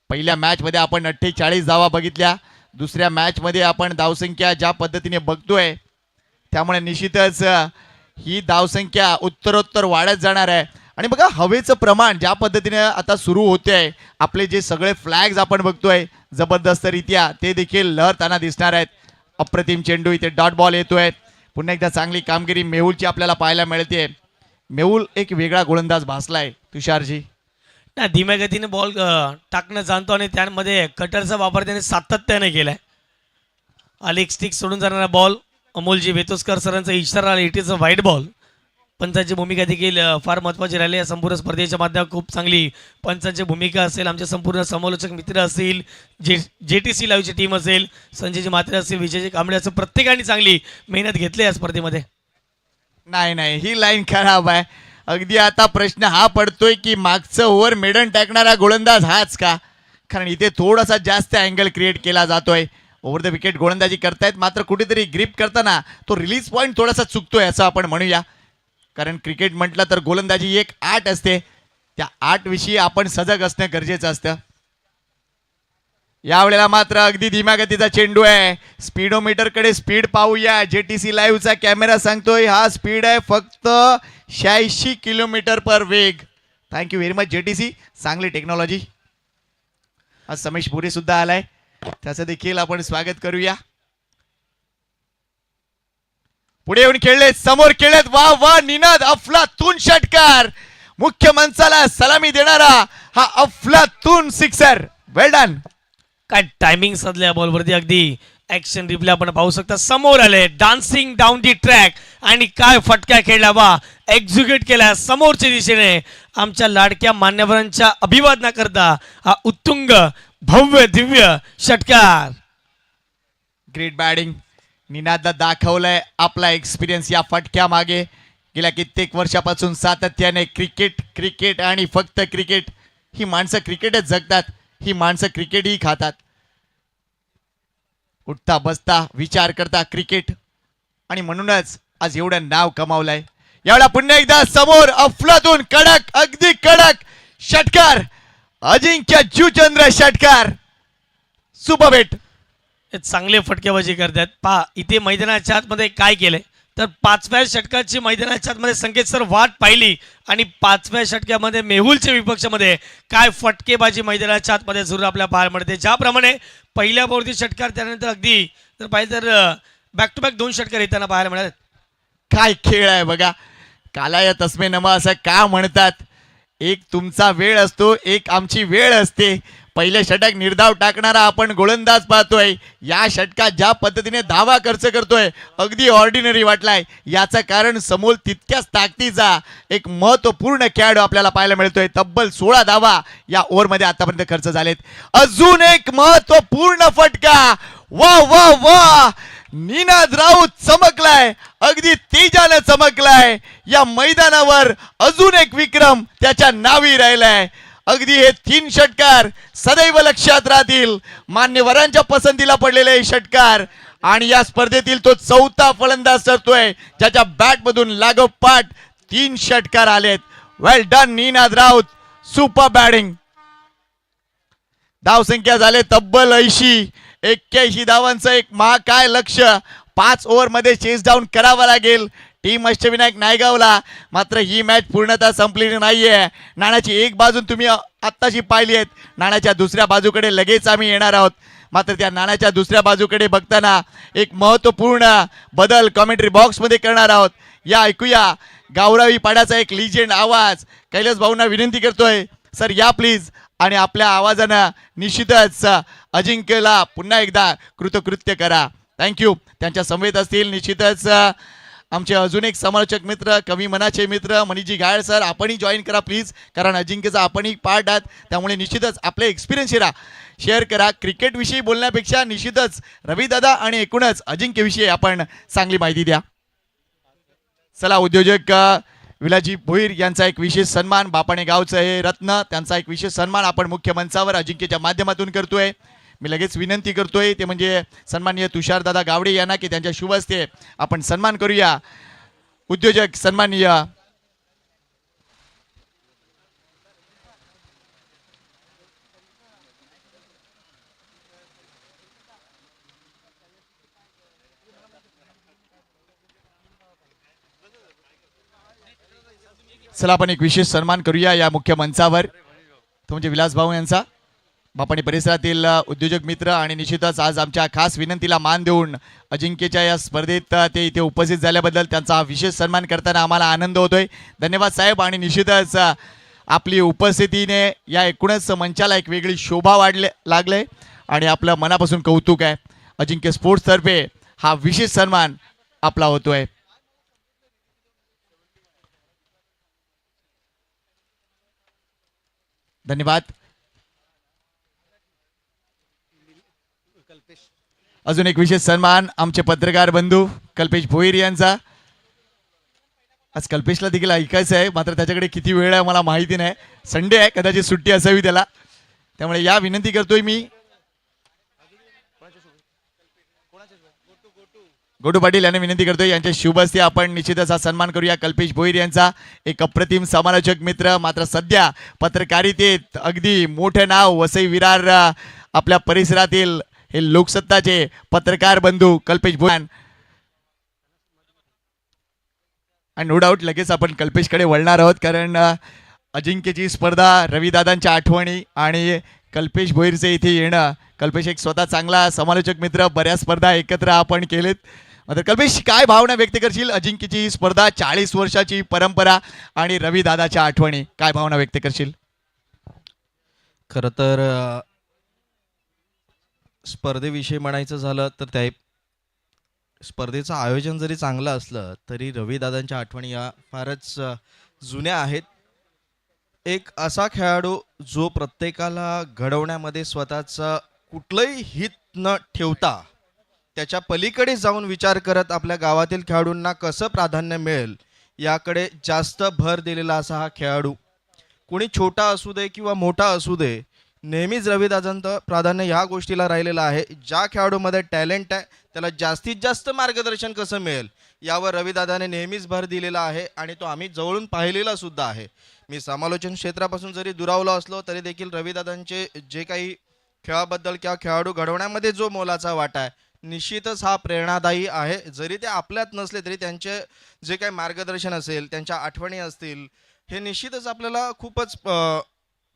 पहिल्या मॅच मध्ये आपण 48 धावा बघितल्या. दुसऱ्या मॅच मध्ये आपण धावसंख्या ज्या पद्धतीने बघतोय त्यामुळे निश्चितच ही धावसंख्या उत्तरोत्तर वाढत जाणार आहे. आणि बघा हवेचं प्रमाण ज्या पद्धतीने आता सुरू होते आहे, आपले जे सगळे फ्लॅग्स आपण बघतोय जबरदस्तरित्या ते देखील लहरताना दिसणार आहेत. अप्रतिम चेंडू इथे डॉट बॉल येतोय. पुन्हा एकदा चांगली कामगिरी मेहुलची आपल्याला पाहायला मिळते. मेहुल एक वेगळा गोलंदाज भासलाय तुषारजी. ना धीम्या गतीने बॉल टाकणं जाणतो आणि त्यामध्ये कटरचा वापर त्याने सातत्याने केलाय. अलेक स्टिक सोडून जाणारा बॉल. अमोलजी वेतोस्कर सरांचा इशारा आला. It is a white ball. पंचांची भूमिका देखील फार महत्त्वाची राहिली या संपूर्ण स्पर्धेच्या माध्यमात. खूप चांगली पंचांची भूमिका असेल. आमचे संपूर्ण समालोचक मित्र असतील, JTC लाईव्हची टीम असेल, संजयजी म्हात्रे असतील, विजयजी कांबळे असेल, प्रत्येकाने चांगली मेहनत घेतली या स्पर्धेमध्ये. नाही ही लाईन खराब आहे. अगदी आता प्रश्न हा पडतोय की मागचं ओव्हर मेडन टाकणारा गोलंदाज हाच का? कारण इथे थोडासा जास्त अँगल क्रिएट केला जातोय. ओव्हर द विकेट गोलंदाजी करतायत, मात्र कुठेतरी ग्रिप करताना तो रिलीज पॉईंट थोडासा चुकतोय असं आपण म्हणूया. कारण क्रिकेट म्हटलं तर गोलंदाजी एक आर्ट असते. त्या आर्ट विषयी आपण सजग असणं गरजेचं असतं. यावेळेला मात्र अगदी धीम्या गतीचा चेंडू आहे. स्पीडोमीटर कडे स्पीड पाहूया. JTC लाईव्हचा कॅमेरा सांगतोय हा स्पीड आहे फक्त 86 किलोमीटर पर वेग. Thank you very much JTC. चांगली टेक्नॉलॉजी. आज समेश पुरे सुद्धा आलाय, त्याचं देखील आपण स्वागत करूया. पुढे येऊन खेळलेत, समोर खेळलेत. वा वा निनाद अफलातून षटकार. मुख्य मंचाला सलामी देणारा हा अफलातून सिक्सर. वेल डन. काय टायमिंग साधल्या बॉलवरती. अगदी ऍक्शन रिप्ले आपण पाहू शकता. समोर आले डान्सिंग डाऊन दी ट्रॅक आणि काय फटका खेळला बा, एक्झिक्यूट केला समोरच्या दिशेने. आमच्या लाडक्या मान्यवरांच्या अभिवादनाकरता हा उत्तुंग भव्य दिव्य षटकार. Great batting. निनादला दाखवलंय आपला एक्सपिरियन्स या फटक्या मागे. गेल्या कित्येक वर्षापासून सातत्याने क्रिकेट क्रिकेट आणि फक्त क्रिकेट. ही माणसं क्रिकेटच जगतात, ही माणसं क्रिकेटही खातात. उठता बसता विचार करता क्रिकेट, आणि म्हणूनच आज एवढं नाव कमावलंय. यावेळा पुन्हा एकदा समोर अफलातून कडक, अगदी कडक षटकार. अजिंक्य जुचंद्र षटकार. सुपर बेट. हे चांगले फटकेबाजी करतात. पहा इथे मैदानाच्या आतमध्ये काय केलंय तर 5व्या षटकाची मैदानाच्या आतमध्ये संकेत सर वाट पाहिली आणि 5व्या षटकामध्ये मेहुलच्या विपक्षामध्ये काय फटकेबाजी मैदानाच्या आतमध्ये सुरू आपल्या पाहायला मिळते. ज्याप्रमाणे पहिल्या बोर्डी षटकार त्यानंतर अगदी जर पाहिजे तर बॅक टू बॅक 2 षटकार येताना पाहायला मिळाले. काय खेळ आहे बघा. कालाय तस्मे नमा असं का म्हणतात. एक तुमचा वेळ असतो, एक आमची वेळ असते. पहिले षटक निर्धाव टाकणारा आपण गोलंदाज पाहतोय. या षटकात ज्या पद्धतीने धावा खर्च करतोय अगदी ऑर्डिनरी वाटलाय. याचं कारण समोर तितक्याच ताकदीचा एक महत्वपूर्ण खेळाडू आपल्याला पाहायला मिळतोय. तब्बल 16 धावा या ओव्हरमध्ये आतापर्यंत खर्च झालेत. अजून एक महत्वपूर्ण फटका. वा वा वा. निनाद राऊत चमकलाय, अगदी तेजाने चमकलाय. या मैदानावर अजून एक विक्रम त्याच्या नावी राहिलाय. अगदी हे 3 षटकार सदैव लक्षात राहतील. मान्यवरांच्या पसंतीला पडलेले हे षटकार, आणि या स्पर्धेतील तो 4था फलंदाज ठरतोय ज्याच्या बॅट मधून लागोपाठ 3 षटकार आलेत. Well done Ninad Raut. Super batting. धावसंख्या झाले तब्बल 80. 81 धावांचं एक महाकाय लक्ष्य 5 ओव्हरमध्ये चेस डाऊन करावा लागेल टीम अष्टविनायक नायगावला. मात्र ही मॅच पूर्णतः संपलेली नाहीये. नाण्याची एक बाजू तुम्ही आत्ताशी पाहिली आहेत. नाण्याच्या दुसऱ्या बाजूकडे लगेच आम्ही येणार आहोत. मात्र त्या नाण्याच्या दुसऱ्या बाजूकडे बघताना एक महत्वपूर्ण बदल कॉमेंट्री बॉक्समध्ये करणार आहोत. या ऐकूया गावरावी पाड्याचा एक लिजेंड आवाज. कैलास भाऊंना विनंती करतोय सर या प्लीज. आणि आपल्या आवाजानं निश्चितच अजिंक्यला पुन्हा एकदा कृतकृत्य करा. थँक्यू. त्यांच्या समवेत असतील निश्चितच आमचे अजून एक समालोचक मित्र, कवी मनाचे मित्र मनीजी गायड सर. आपणही जॉईन करा प्लीज, कारण अजिंक्यचा आपणही पार्ट आहात. त्यामुळे निश्चितच आपले एक्सपिरियन्स शेअर करा. क्रिकेटविषयी बोलण्यापेक्षा निश्चितच रविदादा आणि एकूणच अजिंक्यविषयी आपण चांगली माहिती द्या. चला उद्योजक विलाजी भोईर यांचा एक विशेष सन्मान. बापाणे गावचं हे रत्न, त्यांचा एक विशेष सन्मान आपण मुख्य मंचावर अजिंक्यच्या माध्यमातून करतोय. मी लगेच विनंती करतोय ते म्हणजे सन्माननीय तुषारदादा गावडे यांना की त्यांच्या शुभ हस्ते आपण सन्मान करूया. उद्योजक सन्माननीय चला आपण एक विशेष सन्मान करूया या मुख्य मंचावर. तो म्हणजे विलास भाऊ यांचा. बापाणी परिसरातील उद्योजक मित्र आणि निश्चितच आज आमच्या खास विनंतीला मान देऊन अजिंक्यच्या या स्पर्धेत ते इथे उपस्थित झाल्याबद्दल त्यांचा हा विशेष सन्मान करताना आम्हाला आनंद होतोय. धन्यवाद साहेब. आणि निश्चितच आपली उपस्थितीने या एकूणच मंचाला एक वेगळी शोभा लागले आणि आपलं मनापासून कौतुक आहे. अजिंक्य स्पोर्ट्स तर्फे हा विशेष सन्मान आपला होतोय. धन्यवाद. अजून एक विशेष सन्मान आमचे पत्रकार बंधू कल्पेश भोईर यांचा. आज कल्पेशला देखील ऐकायचं आहे, मात्र त्याच्याकडे किती वेळ आहे मला माहिती नाही. संडे आहे, कदाचित सुट्टी असावी त्याला. त्यामुळे या विनंती करतोय मी गोटू पाटील यांना विनंती करतोय यांच्या शुभ हस्ते आपण निश्चितच हा सन्मान करूया. कल्पेश भोईर यांचा एक अप्रतिम समालोचक मित्र, मात्र सध्या पत्रकारितेत अगदी मोठे नाव वसई विरार आपल्या परिसरातील हे लोकसत्ताचे पत्रकार बंधू कल्पेश भोईर. आणि नो डाऊट लगेच आपण कल्पेशकडे वळणार आहोत, कारण अजिंक्यची स्पर्धा, रविदादांच्या आठवणी आणि कल्पेश भोईरचे इथे येणं. कल्पेश एक स्वतः चांगला समालोचक मित्र, बऱ्याच स्पर्धा एकत्र आपण केलेत. मात्र कल्पेश काय भावना व्यक्त करशील? अजिंक्यची स्पर्धा, 40 वर्षाची परंपरा आणि रविदादाच्या आठवणी, काय भावना व्यक्त करशील? खरं तर स्पर्धेविषयी म्हणायचं झालं तर त्या स्पर्धेचं आयोजन जरी चांगलं असलं तरी रविदादांच्या आठवणी या फारच जुन्या आहेत. एक असा खेळाडू जो प्रत्येकाला घडवण्यामध्ये स्वतःचं कुठलंही हित न ठेवता त्याच्या पलीकडे जाऊन विचार करत आपल्या गावातील खेळाडूंना कसं प्राधान्य मिळेल याकडे जास्त भर दिलेला असा हा खेळाडू. कोणी छोटा असू दे किंवा मोठा असू दे, नेहमीच रविदादांचं प्राधान्य ह्या गोष्टीला राहिलेलं आहे. ज्या खेळाडूमध्ये टॅलेंट आहे त्याला जास्तीत जास्त मार्गदर्शन कसं मिळेल यावर रविदादाने नेहमीच भर दिलेला आहे आणि तो आम्ही जवळून पाहिलेला सुद्धा आहे. मी समालोचन क्षेत्रापासून जरी दुरावलो असलो तरी देखील रविदादांचे जे काही खेळाबद्दल किंवा खेळाडू घडवण्यामध्ये जो मोलाचा वाटा आहे निश्चितच हा प्रेरणादायी आहे. जरी ते आपल्यात नसले तरी त्यांचे जे काही मार्गदर्शन असेल, त्यांच्या आठवणी असतील, हे निश्चितच आपल्याला खूपच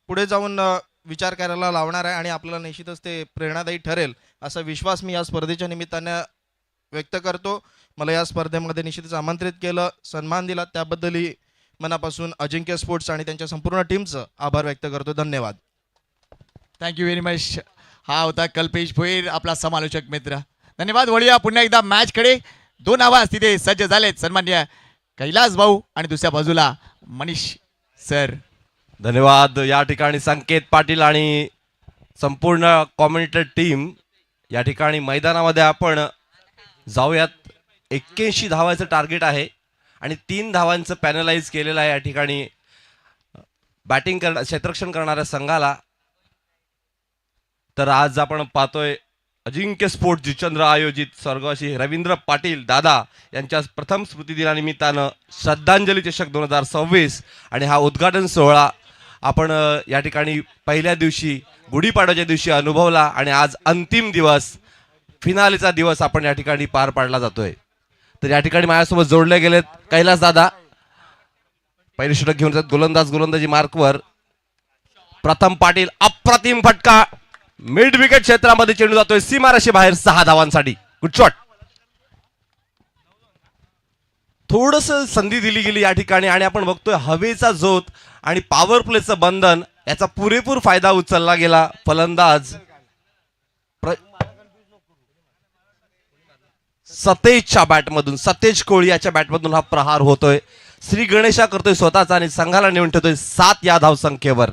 पुढे जाऊन विचार करायला लावणार आहे आणि आपल्याला निश्चितच ते प्रेरणादायी ठरेल असा विश्वास मी या स्पर्धेच्या निमित्तानं व्यक्त करतो. मला या स्पर्धेमध्ये निश्चितच आमंत्रित केलं, सन्मान दिला, त्याबद्दलही मनापासून अजिंक्य स्पोर्ट्स आणि त्यांच्या संपूर्ण टीमचं आभार व्यक्त करतो. धन्यवाद. Thank you very much. हा होता कल्पेश भोईर, आपला समालोचक मित्र. धन्यवाद. वळूया पुन्हा एकदा मॅचकडे. 2 आवाज तिथे सज्ज झालेत, सन्मान्य कैलास भाऊ आणि दुसऱ्या बाजूला मनीष सर. धन्यवाद. या ठिकाणी संकेत पाटील आणि संपूर्ण कॉमेंटेटर टीम या ठिकाणी मैदानामध्ये आपण जाऊयात. 81 धावांचं टार्गेट आहे आणि 3 धावांचं पॅनलाइज केलेलं आहे या ठिकाणी बॅटिंग क्षेत्ररक्षण करणाऱ्या संघाला. तर आज आपण पाहतोय अजिंक्य स्पोर्ट जिचंद्र आयोजित स्वर्गवासी रवींद्र पाटील दादा यांच्या प्रथम स्मृतिदिनानिमित्तानं श्रद्धांजली चषक 2026 आणि हा उद्घाटन सोहळा आपण या ठिकाणी पहिल्या दिवशी गुढीपाडव्याच्या दिवशी अनुभवला आणि आज अंतिम दिवस, फिनालेचा दिवस आपण या ठिकाणी पार पाडला जातोय. तर या ठिकाणी माझ्यासोबत जोडले गेलेत कैलास दादा. पहिले षटक घेऊन जात गोलंदाजी मार्कवर. प्रथम पाटील, अप्रतिम फटका, मिड विकेट क्षेत्रामध्ये चेंडू जातोय सीमारेषे बाहेर 6 धावांसाठी. Good shot. थोडस संधी दिली गेली या ठिकाणी आणि आपण बघतोय हवेचा झोत आणि पॉवर प्लेचं बंधन याचा पुरेपूर फायदा उचलला गेला. फलंदाज सतेजच्या बॅटमधून, सतेज कोळी याच्या बॅटमधून हा प्रहार होतोय. श्री गणेशा करतोय स्वतःचा आणि संघाला नेऊन ठेवतोय 7 या धावसंख्येवर.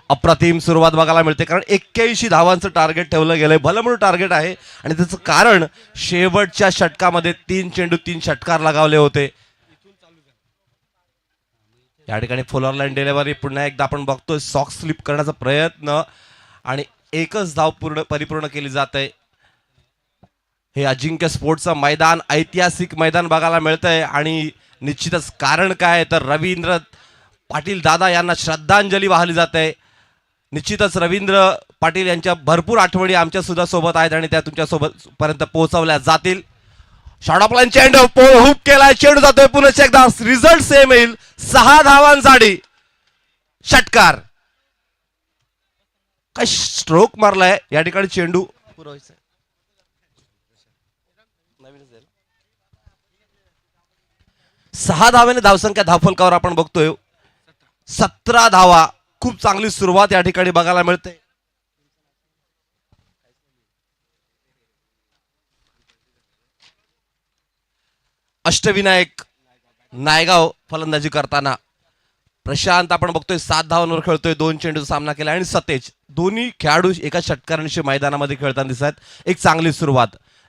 अप्रतिम सुरुवात बघायला मिळते कारण 81 धावांचं टार्गेट ठेवलं गेलंय. भलमोठं टार्गेट आहे आणि त्याचं कारण शेवटच्या षटकामध्ये 3 चेंडू 3 षटकार लगावले होते. या ठिकाणी फुलर लाईन डिलिव्हरी पुन्हा एकदा आपण बघतोय सॉक्स स्लिप करण्याचा प्रयत्न आणि एकच धाव परिपूर्ण केली जाते. हे अजिंक्य स्पोर्ट्सचं मैदान ऐतिहासिक मैदान बघायला मिळतंय आणि निश्चितच कारण काय तर रवींद्र पाटील दादा यांना श्रद्धांजली वाहिली जाते. निश्चितच रवींद्र पाटील यांच्या भरपूर आठवणी आमच्या सुद्धा सोबत आहेत आणि त्या तुमच्या सोबत पर्यंत पोहोचवल्या जातील. शॉर्ट ऑफ लाईन चेंडू हुक केलाय, चेंडू जातोय पुन्हा एकदा, रिझल्ट सेम येईल 6 धावांसाठी. षटकार, काय स्ट्रोक मारलाय या ठिकाणी. चेंडू पुरवायचा 6 धावांनी धावसंख्या धावफलकावर आपण बघतोय 17 धावा. खूप चांगली सुरुवात या ठिकाणी बघायला मिळते. अष्टविनायक नायगाव फलंदाजी करताना. प्रशांत आपण बघतोय 7 धावांवर खेळतोय, 2 चेंडूचा सामना केला आणि सतेज दोन्ही खेळाडू एका षटकारांशी मैदानामध्ये खेळताना दिसत. एक चांगली सुरुवात.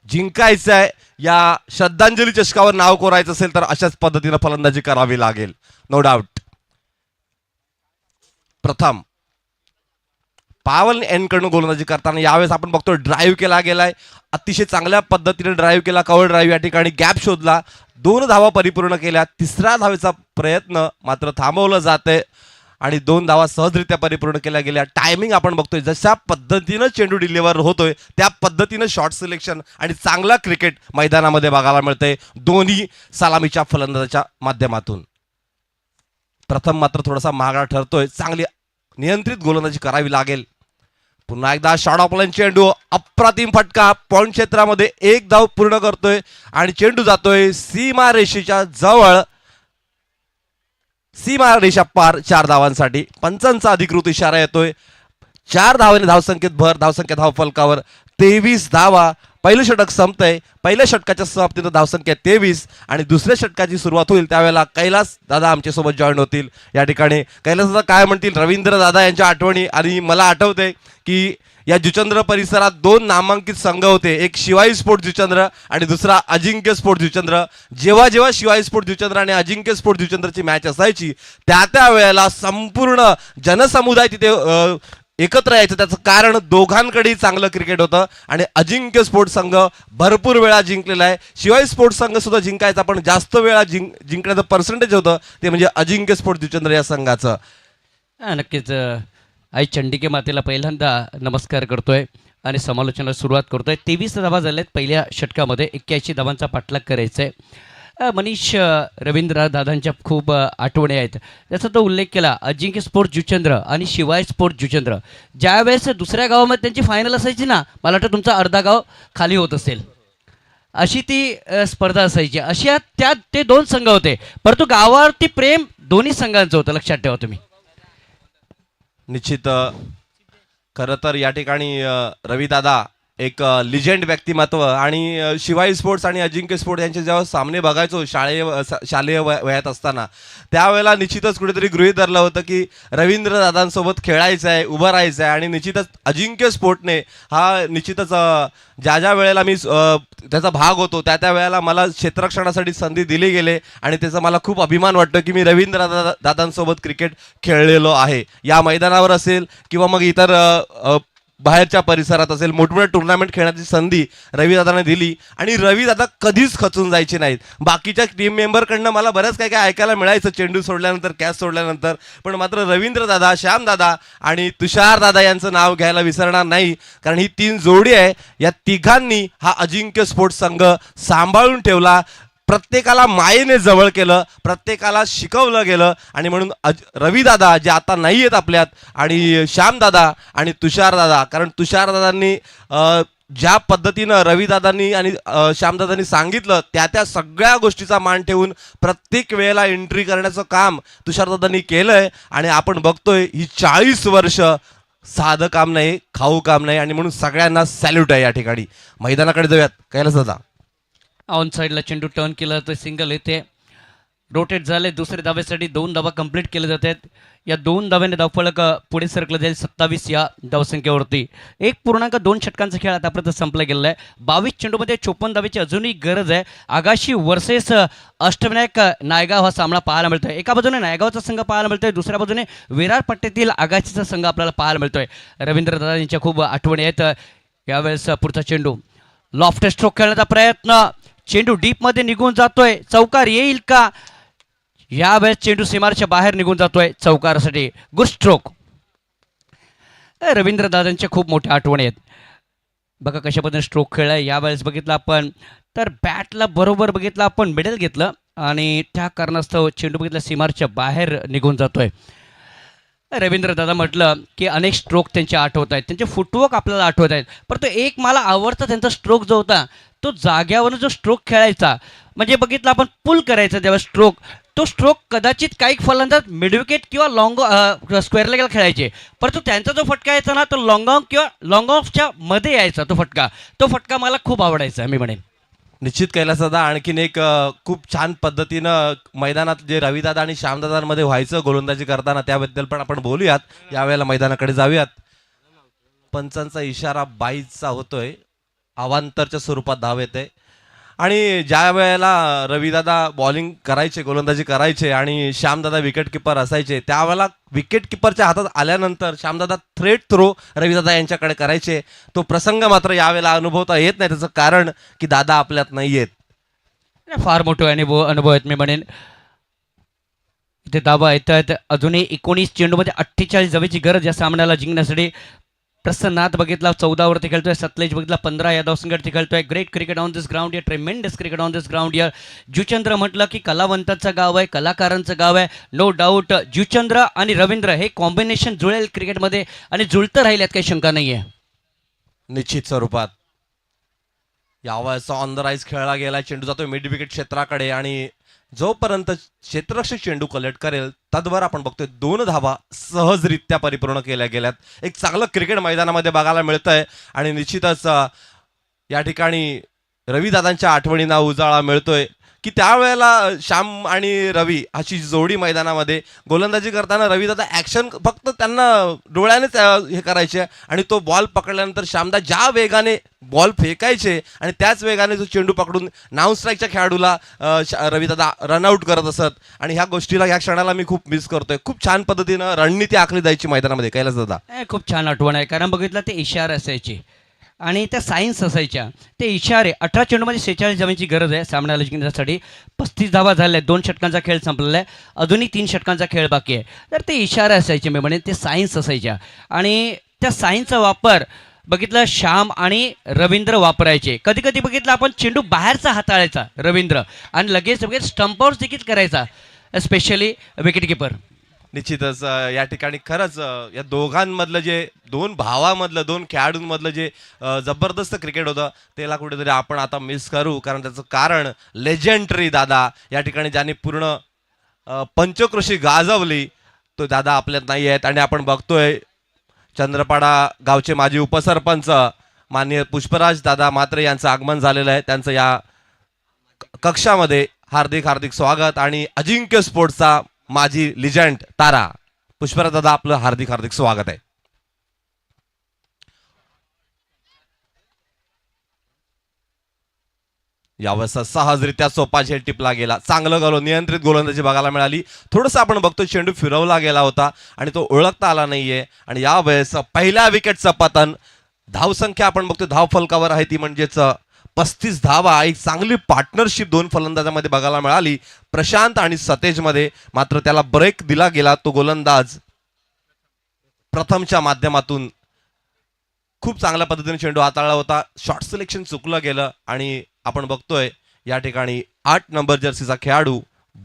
जिंकायचं आहे या श्रद्धांजली चषकावर नाव कोरायचं असेल तर अशाच पद्धतीने फलंदाजी करावी लागेल, नो डाऊट. प्रथम पावल एन कडून गोलंदाजी करताना यावेळेस आपण बघतो ड्राईव्ह केला गेलाय. अतिशय चांगल्या पद्धतीने ड्राईव्ह केला, कव्हर ड्राईव्ह. या ठिकाणी गॅप शोधला, 2 धावा परिपूर्ण केल्या. 3ऱ्या धावेचा प्रयत्न मात्र थांबवलं जाते आणि 2 धावा सहजरित्या परिपूर्ण केल्या गेल्या. टायमिंग आपण बघतोय जशा पद्धतीनं चेंडू डिलिव्हर होतोय त्या पद्धतीनं शॉर्ट सिलेक्शन आणि चांगला क्रिकेट मैदानामध्ये बघायला मिळतंय दोन्ही सलामीच्या फलंदाजाच्या माध्यमातून. प्रथम मात्र थोडासा महागडा ठरतोय, चांगली नियंत्रित गोलंदाजी करावी लागेल. पुन्हा एकदा शॉर्ट ऑफ लाईन चेंडू, अप्रतिम फटका, पॉइंट क्षेत्रामध्ये 1 धाव पूर्ण करतोय आणि चेंडू जातोय सीमा रेषेच्या जवळ, सीमा रेषा पार 4 धावांसाठी. पंचांचा अधिकृत इशारा येतोय. 4 धावांनी धावसंख्येत भर, धावसंख्या धाव फलकावर. 23 धावा. पहिलं षटक संपतंय. पहिल्या षटकाच्या समाप्तीनं धावसंख्या 23 आणि दुसऱ्या षटकाची सुरुवात होईल त्यावेळेला कैलास दादा आमच्यासोबत जॉईन होतील. या ठिकाणी कैलास दादा काय म्हणतील रवींद्र दादा यांच्या आठवणी. आणि मला आठवतंय की या जुचंद्र परिसरात 2 नामांकित संघ होते, एक शिवाई स्पोर्ट जुचंद्र आणि दुसरा अजिंक्य स्पोर्ट जुचंद्र. जेव्हा जेव्हा शिवाई स्पोर्ट जुचंद्र आणि अजिंक्य स्पोर्ट जुचंद्रची मॅच असायची त्या वेळेला संपूर्ण जनसमुदाय तिथे एकत्र यायचं. त्याचं कारण दोघांकडेही चांगलं क्रिकेट होतं आणि अजिंक्य स्पोर्ट्स संघ भरपूर वेळा जिंकलेला आहे. शिवाय स्पोर्ट्स संघ सुद्धा जिंकायचा, पण जास्त वेळा जिंकण्याचं पर्सेंटेज होतं ते म्हणजे अजिंक्य स्पोर्ट्स जुचंद्र या संघाचं. नक्कीच आई चंडिके मातेला पहिल्यांदा नमस्कार करतोय आणि समालोचनाला सुरुवात करतोय. 23 धावा झाल्यात पहिल्या षटकामध्ये. 81 धावांचा पाठलाग करायचा आहे. मनीष रवींद्र दादांच्या खूप आठवणी आहेत. त्याचा तो उल्लेख केला अजिंक्य स्पोर्ट जुचंद्र आणि शिवाय स्पोर्ट जुचंद्र. ज्यावेळेस दुसऱ्या गावामध्ये त्यांची फायनल असायची ना, मला वाटतं तुमचा अर्धा गाव खाली होत असेल, अशी ती स्पर्धा असायची. अशा ते 2 संघ होते, परंतु गावावरती प्रेम दोन्ही संघांचं होतं, लक्षात ठेवा तुम्ही. निश्चित खरं तर या ठिकाणी रविदादा एक लिजेंड व्यक्तिमत्व. आणि शिवाई स्पोर्ट्स आणि अजिंक्य स्पोर्ट्स यांचे जेव्हा सामने बघायचो शालेय वयात असताना, त्यावेळेला निश्चितच कुठेतरी गृहीत धरलं होतं की रवींद्र दादांसोबत खेळायचं आहे, उभं राहायचं आहे. आणि निश्चितच अजिंक्य स्पोर्टने हा निश्चितच ज्या वेळेला मी त्याचा भाग होतो त्या वेळेला मला क्षेत्ररक्षणासाठी संधी दिली गेली आणि त्याचा मला खूप अभिमान वाटतो की मी रवींद्र दादांसोबत क्रिकेट खेळलेलो आहे. या मैदानावर असेल किंवा मग इतर बाहेरच्या परिसरात असेल, मोठमोठे टुर्नामेंट खेळण्याची संधी रविदादाने दिली. आणि रविदादा कधीच खचून जायचे नाहीत. बाकीच्या टीम मेंबरकडनं मला बरंच काय काय ऐकायला मिळायचं चेंडू सोडल्यानंतर, कॅच सोडल्यानंतर, पण मात्र रवींद्र दादा, श्याम दादा आणि तुषार दादा यांचं नाव घ्यायला विसरणार नाही. कारण ही 3 जोडी आहे. या तिघांनी हा अजिंक्य स्पोर्ट्स संघ सांभाळून ठेवला. प्रत्येकाला मायेने जवळ केलं, प्रत्येकाला शिकवलं गेलं. आणि म्हणून रविदादा जे आता नाही आहेत आपल्यात, आणि श्यामदादा आणि तुषारदादा, कारण तुषारदादांनी ज्या पद्धतीनं रविदादांनी आणि श्यामदादांनी सांगितलं त्या सगळ्या गोष्टीचा मान ठेवून प्रत्येक वेळेला एंट्री करण्याचं काम तुषारदादांनी केलं आहे. आणि आपण बघतोय ही 40 वर्ष साधं काम नाही, खाऊ काम नाही. आणि म्हणून सगळ्यांना सॅल्यूट आहे. या ठिकाणी मैदानाकडे जाऊयात. कैलास दादा. ऑन साईडला चेंडू टर्न केला तर सिंगल येते. रोटेट झाले. दुसऱ्या धावेसाठी 2 धावा कंप्लीट केले जातात. या 2 धाव्याने धावफलक पुढे सरकलं जाईल 27 या धावसंख्येवरती. 1.2 षटकांचा खेळ आतापर्यंत संपला गेलेला आहे. 22 चेंडूमध्ये 54 धावेची अजूनही गरज आहे. आगाशी वर्सेस अष्टविनायक नायगाव हा सामना पाहायला मिळतोय. एका बाजूने नायगावचा संघ पाहायला मिळतोय, दुसऱ्या बाजूने विरार पट्ट्यातील आगाशीचा संघ आपल्याला पाहायला मिळतोय. रवींद्र दादा यांच्या खूप आठवणी आहेत. यावेळेस पुढचा चेंडू लॉफ्ट स्ट्रोक खेळण्याचा प्रयत्न. चेंडू डीपमध्ये निघून जातोय. चौकार येईल का? यावेळेस चेंडू सीमारच्या बाहेर निघून जातोय चौकारासाठी. Good stroke. रवींद्र दादांच्या खूप मोठ्या आठवणी आहेत. बघा कशा पद्धतीने स्ट्रोक खेळलाय. यावेळेस बघितलं आपण तर बॅटला बरोबर बघितलं आपण मिडल घेतलं आणि त्या कारणास्तव चेंडू बघितलं सीमारच्या बाहेर निघून जातोय. रवींद्र दादा म्हटलं की अनेक स्ट्रोक त्यांचे आठवत आहेत, त्यांचे फुटवर्क आपल्याला आठवत आहेत. परंतु एक मला आवडता त्यांचा स्ट्रोक जो होता तो जाग्यावरून जो स्ट्रोक खेळायचा, म्हणजे बघितलं आपण पुल करायचा तेव्हा स्ट्रोक, तो स्ट्रोक कदाचित काही फलंदाज मिडविकेट किंवा लॉंग स्क्वेअर लेगला खेळायचे, परंतु त्यांचा जो फटका यायचा ना तो लॉंग ऑफ किंवा लॉंग ऑफच्या मध्ये यायचा. तो फटका मला खूप आवडायचा मी म्हणेन. निश्चित कैलास दादा. आणखीन एक खूप छान पद्धतीनं मैदानात जे रविदादा आणि श्यामदादांमध्ये व्हायचं गोलंदाजी करताना त्याबद्दल पण आपण बोलूयात. यावेळेला मैदानाकडे जाऊयात. पंचांचा इशारा 22चा होतोय. अवांतरच्या स्वरूपात धाव येते. आणि ज्या वेळेला रविदादा बॉलिंग करायचे, गोलंदाजी करायचे आणि श्यामदादा विकेट किपर असायचे, त्यावेळेला विकेट किपरच्या हातात आल्यानंतर श्यामदादा थ्रेट थ्रो रविदादा यांच्याकडे करायचे. तो प्रसंग मात्र यावेळेला अनुभवता येत नाही. त्याचं कारण की दादा आपल्यात नाही आहेत. फार मोठे अनुभव आहेत मी म्हणेन. इथे धावा येत आहेत. अजूनही 19 चेंडूमध्ये 48 धावेची गरज या सामन्याला जिंकण्यासाठी. प्रसन्नाथ बघितला 14 वरती खेळतोय. सतलेज बघितला 15 या धावसंख्येवरती खेळतोय. Great cricket on this ground या tremendous cricket on this ground या. जुचंद्र म्हटलं की कलावंतांचं गाव आहे, कलाकारांचं गाव आहे. नो डाऊट जुचंद्र आणि रवींद्र हे कॉम्बिनेशन जुळेल क्रिकेटमध्ये आणि जुळतं राहील, यात काही शंका नाही आहे. निश्चित स्वरूपात यावेळेस ऑन द राईज खेळला गेला. चेंडू जातोय मिड विकेट क्षेत्राकडे आणि जोपर्यंत क्षेत्ररक्षक चेंडू कलेक्ट करेल तद्वार आपण बघतोय 2 धावा सहजरित्या परिपूर्ण केल्या गेल्यात. एक चांगलं क्रिकेट मैदानामध्ये बघायला मिळतंय आणि निश्चितच या ठिकाणी रविदादांच्या आठवणींना उजाळा मिळतोय की त्यावेळेला श्याम आणि रवी अशी जोडी मैदानामध्ये गोलंदाजी करताना रविदादा ॲक्शन फक्त त्यांना डोळ्यानेच हे करायचे आणि तो बॉल पकडल्यानंतर श्यामदा ज्या वेगाने बॉल फेकायचे आणि त्याच वेगाने तो चेंडू पकडून नॉन स्ट्राईकच्या खेळाडूला रविदादा रनआउट करत असत. आणि ह्या गोष्टीला ह्या क्षणाला मी खूप मिस करतोय. खूप छान पद्धतीनं रणनीती आखली जायची मैदानामध्ये कैलास दादा. खूप छान आठवण आहे, कारण बघितलं ते इशारे असायचे आणि त्या सायन्स असायच्या. ते इशारे 18 चेंडूमध्ये 46 धावांची गरज आहे सामन्याला जिंकण्यासाठी. 35 धावा झाल्या, 2 षटकांचा खेळ संपलेला आहे, अजूनही 3 षटकांचा खेळ बाकी आहे. तर ते इशारे असायचे, मी म्हणेन ते सायन्स असायच्या आणि त्या सायन्सचा वापर बघितलं श्याम आणि रवींद्र वापरायचे. कधी कधी बघितलं आपण चेंडू बाहेरचा हाताळायचा रवींद्र आणि लगेच स्टंपआउट देखील करायचा, स्पेशली विकेटकीपर. निश्चितच या ठिकाणी खरंच या दोघांमधलं जे 2 भावामधलं 2 खेळाडूंमधलं जे जबरदस्त क्रिकेट होतं त्याला कुठेतरी आपण आता मिस करू. कारण त्याचं कारण लेजेंडरी दादा या ठिकाणी ज्यांनी पूर्ण पंचक्रोशी गाजवली तो दादा आपल्यात नाही आहेत. आणि आपण बघतोय चंद्रपाडा गावचे माजी उपसरपंच माननीय पुष्पराज दादा म्हात्रे यांचं आगमन झालेलं आहे. त्यांचं या कक्षामध्ये हार्दिक हार्दिक स्वागत. आणि अजिंक्य स्पोर्ट्सचा माजी लिजंड तारा पुष्पराज दादा आपलं हार्दिक हार्दिक स्वागत आहे. यावेळेस सहजरित्या सोपा झेल टिपला गेला. चांगलं नियंत्रित गोलंदाजी बघायला मिळाली. थोडंसं आपण बघतो चेंडू फिरवला गेला होता आणि तो ओळखता आला नाहीये. आणि यावेळेस पहिल्या विकेटचं पतन. धावसंख्या आपण बघतो धाव फलकावर आहे ती म्हणजेच 35 धावा. एक चांगली पार्टनरशिप 2 फलंदाजांमध्ये बघायला मिळाली, प्रशांत आणि सतेजमध्ये. मात्र त्याला ब्रेक दिला गेला. तो गोलंदाज प्रथमच्या माध्यमातून खूप चांगल्या पद्धतीने चेंडू हाताळला होता. शॉर्ट सिलेक्शन चुकलं गेलं आणि आपण बघतोय या ठिकाणी 8 नंबर जर्सीचा खेळाडू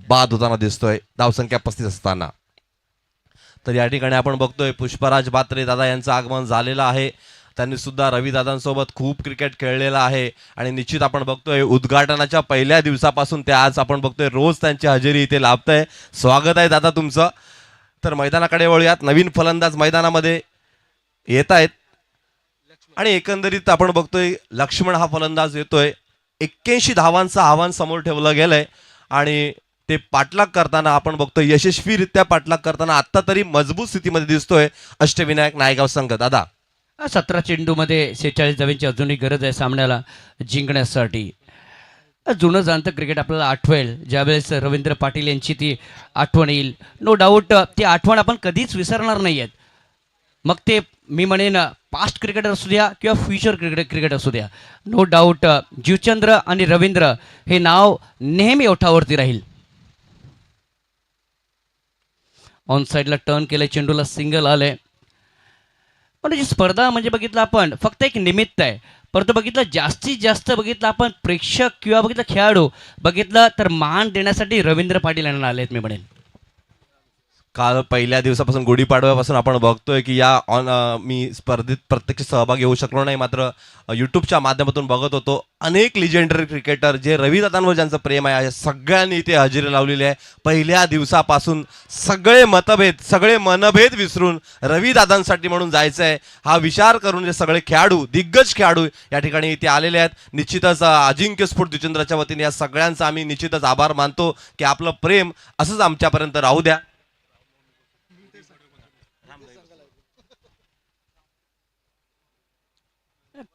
बाद होताना दिसतोय धावसंख्या 35 असताना. तर या ठिकाणी आपण बघतोय पुष्पराज म्हात्रे दादा यांचं आगमन झालेलं आहे. त्यांनी सुद्धा रविदादांसोबत खूप क्रिकेट खेळलेलं आहे आणि निश्चित आपण बघतोय उद्घाटनाच्या पहिल्या दिवसापासून ते आज आपण बघतोय रोज त्यांची हजेरी इथे लाभतंय. स्वागत आहे दादा तुमचं. तर मैदानाकडे वळूयात. नवीन फलंदाज मैदानामध्ये येत आहेत आणि एकंदरीत आपण बघतोय लक्ष्मण हा फलंदाज येतोय. 81 धावांचं आव्हान समोर ठेवलं गेलंय आणि ते पाठलाग करताना आपण बघतोय यशस्वीरित्या पाठलाग करताना आता तरी मजबूत स्थितीमध्ये दिसतोय अष्टविनायक नायगाव संघ. दादा 17 चेंडूमध्ये 46 धावांची अजूनही गरज आहे सामन्याला जिंकण्यासाठी. जुनं जाणतं क्रिकेट आपल्याला आठवेल ज्यावेळेस रवींद्र पाटील यांची ती आठवण येईल. नो डाऊट ती आठवण आपण कधीच विसरणार नाही आहेत. मग ते मी म्हणेन पास्ट क्रिकेटर असू द्या किंवा फ्युचर क्रिकेट असू द्या. नो डाऊट जीवचंद्र आणि रवींद्र हे नाव नेहमी ओठावरती राहील. ऑन साईडला टर्न केलं, चेंडूला सिंगल आले. पण जी स्पर्धा म्हणजे बघितलं आपण फक्त एक निमित्त आहे, परंतु बघितलं जास्तीत जास्त बघितलं आपण प्रेक्षक किंवा बघितलं खेळाडू बघितलं तर मान देण्यासाठी रवींद्र पाटील यांना आलेत मी म्हणेन. काल पहिल्या दिवसापासून गुढीपाडव्यापासून आपण बघतोय की या मी स्पर्धेत प्रत्यक्ष सहभागी होऊ शकलो नाही, मात्र यूट्यूबच्या माध्यमातून बघत होतो. अनेक लिजेंडरी क्रिकेटर जे रविदादांवर ज्यांचं प्रेम आहे सगळ्यांनी इथे हजेरी लावलेली आहे. पहिल्या दिवसापासून सगळे मतभेद सगळे मनभेद विसरून रविदादांसाठी म्हणून जायचं आहे हा विचार करून जे सगळे खेळाडू दिग्गज खेळाडू या ठिकाणी इथे आलेले आहेत. निश्चितच अजिंक्य स्फोट द्विचंद्राच्या वतीने या सगळ्यांचा आम्ही निश्चितच आभार मानतो की आपलं प्रेम असंच आमच्यापर्यंत राहू द्या.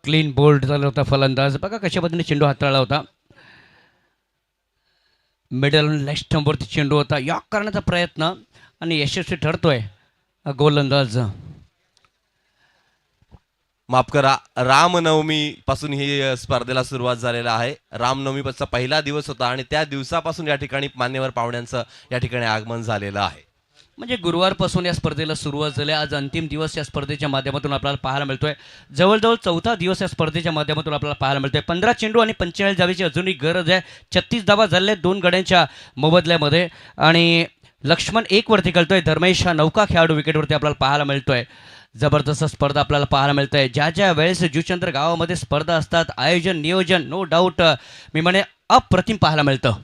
क्लीन बोल्ड झाला होता फलंदाज. बघा कशा पद्धतीने चेंडू हाताळला होता. मिडल लेग स्टंपवरती चेंडू होता. यॉक करण्याचा प्रयत्न आणि यशस्वी ठरतोय गोलंदाज. माफ करा, रामनवमी पासून ही स्पर्धेला सुरुवात झालेला आहे. रामनवमीचा पहिला दिवस होता आणि त्या दिवसापासून या ठिकाणी मान्यवर पाहुण्यांचं या ठिकाणी आगमन झालेलं आहे. म्हणजे गुरुवारपासून या स्पर्धेला सुरुवात झाली. आज अंतिम दिवस या स्पर्धेच्या माध्यमातून आपल्याला पाहायला मिळतोय. जवळजवळ 4था दिवस या स्पर्धेच्या माध्यमातून आपल्याला पाहायला मिळतोय. 15 चेंडू आणि 45 धावेची अजूनही गरज आहे. 36 धावा झाल्या 2 गड्यांच्या मोबदल्यामध्ये आणि लक्ष्मण 1 वरती खेळतोय. धर्मेश हा नौका खेळाडू विकेटवरती आपल्याला पाहायला मिळतोय. जबरदस्त स्पर्धा आपल्याला पाहायला मिळतंय. ज्या वेळेस जुचंद्र गावामध्ये स्पर्धा असतात आयोजन नियोजन नो डाऊट मी म्हणे अप्रतिम पाहायला मिळतं.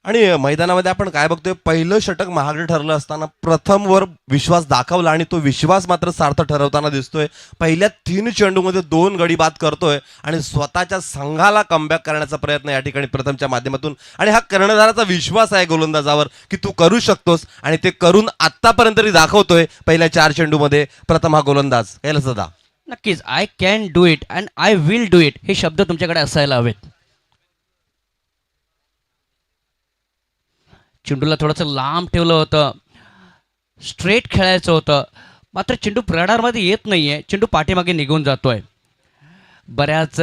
आणि मैदानामध्ये आपण काय बघतोय, पहिलं षटक महागडं ठरलं असताना प्रथम वर विश्वास दाखवला आणि तो विश्वास मात्र सार्थ ठरवताना दिसतोय. पहिल्या 3 चेंडूमध्ये 2 गडी बाद करतोय आणि स्वतःच्या संघाला कमबॅक करण्याचा प्रयत्न या ठिकाणी प्रथमच्या माध्यमातून, आणि हा कर्णधाराचा विश्वास आहे गोलंदाजावर की तू करू शकतोस, आणि ते करून आत्तापर्यंत तरी दाखवतोय पहिल्या 4 चेंडूमध्ये प्रथम हा गोलंदाज. कैलास दादा, नक्कीच I can do it and I will do it हे शब्द तुमच्याकडे असायला हवेत. चेंडूला थोडंसं लांब ठेवलं होतं, स्ट्रेट खेळायचं होतं, मात्र चेंडू रडारमध्ये येत नाहीये, चेंडू पाठीमागे निघून जातोय. बऱ्याच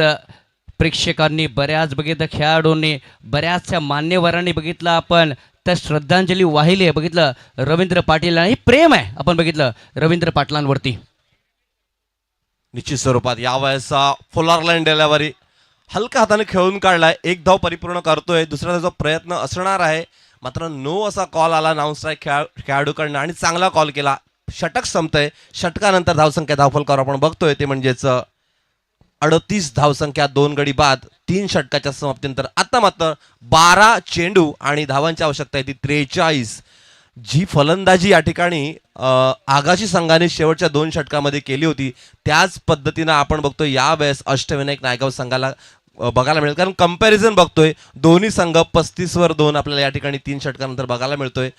प्रेक्षकांनी, बऱ्याच बघितलं खेळाडूंनी, बऱ्याचशा मान्यवरांनी बघितलं आपण, तर श्रद्धांजली वाहिली आहे बघितलं रवींद्र पाटील, आणि प्रेम आहे आपण बघितलं रवींद्र पाटलांवरती. निश्चित स्वरूपात यावेळेस फुलारलाईन डिलिव्हरी हलका हाताने खेळून काढलाय, 1 धाव परिपूर्ण करतोय, दुसऱ्या धावचा प्रयत्न असणार आहे, मात्र नो असा कॉल आला नॉन स्ट्राईक खेळाडूकडनं, आणि चांगला कॉल केला. षटक संपतंय, षटकानंतर धावसंख्या धावफलकावर आपण बघतोय ते म्हणजेच 38 धावसंख्या, 2 गडी बाद 3 षटकाच्या समाप्तीनंतर. आता मात्र 12 चेंडू आणि धावांची आवश्यकता आहे ती 43. जी फलंदाजी या ठिकाणी आगाशी संघाने शेवटच्या 2 षटकामध्ये केली होती त्याच पद्धतीनं आपण बघतोय यावेळेस अष्टविनायक नायगाव संघाला बघायला मिळेल, कारण कंपॅरिझन बघतोय दोन्ही संघ 35वर 2 आपल्याला या ठिकाणी 3 षटकानंतर बघायला मिळतोय.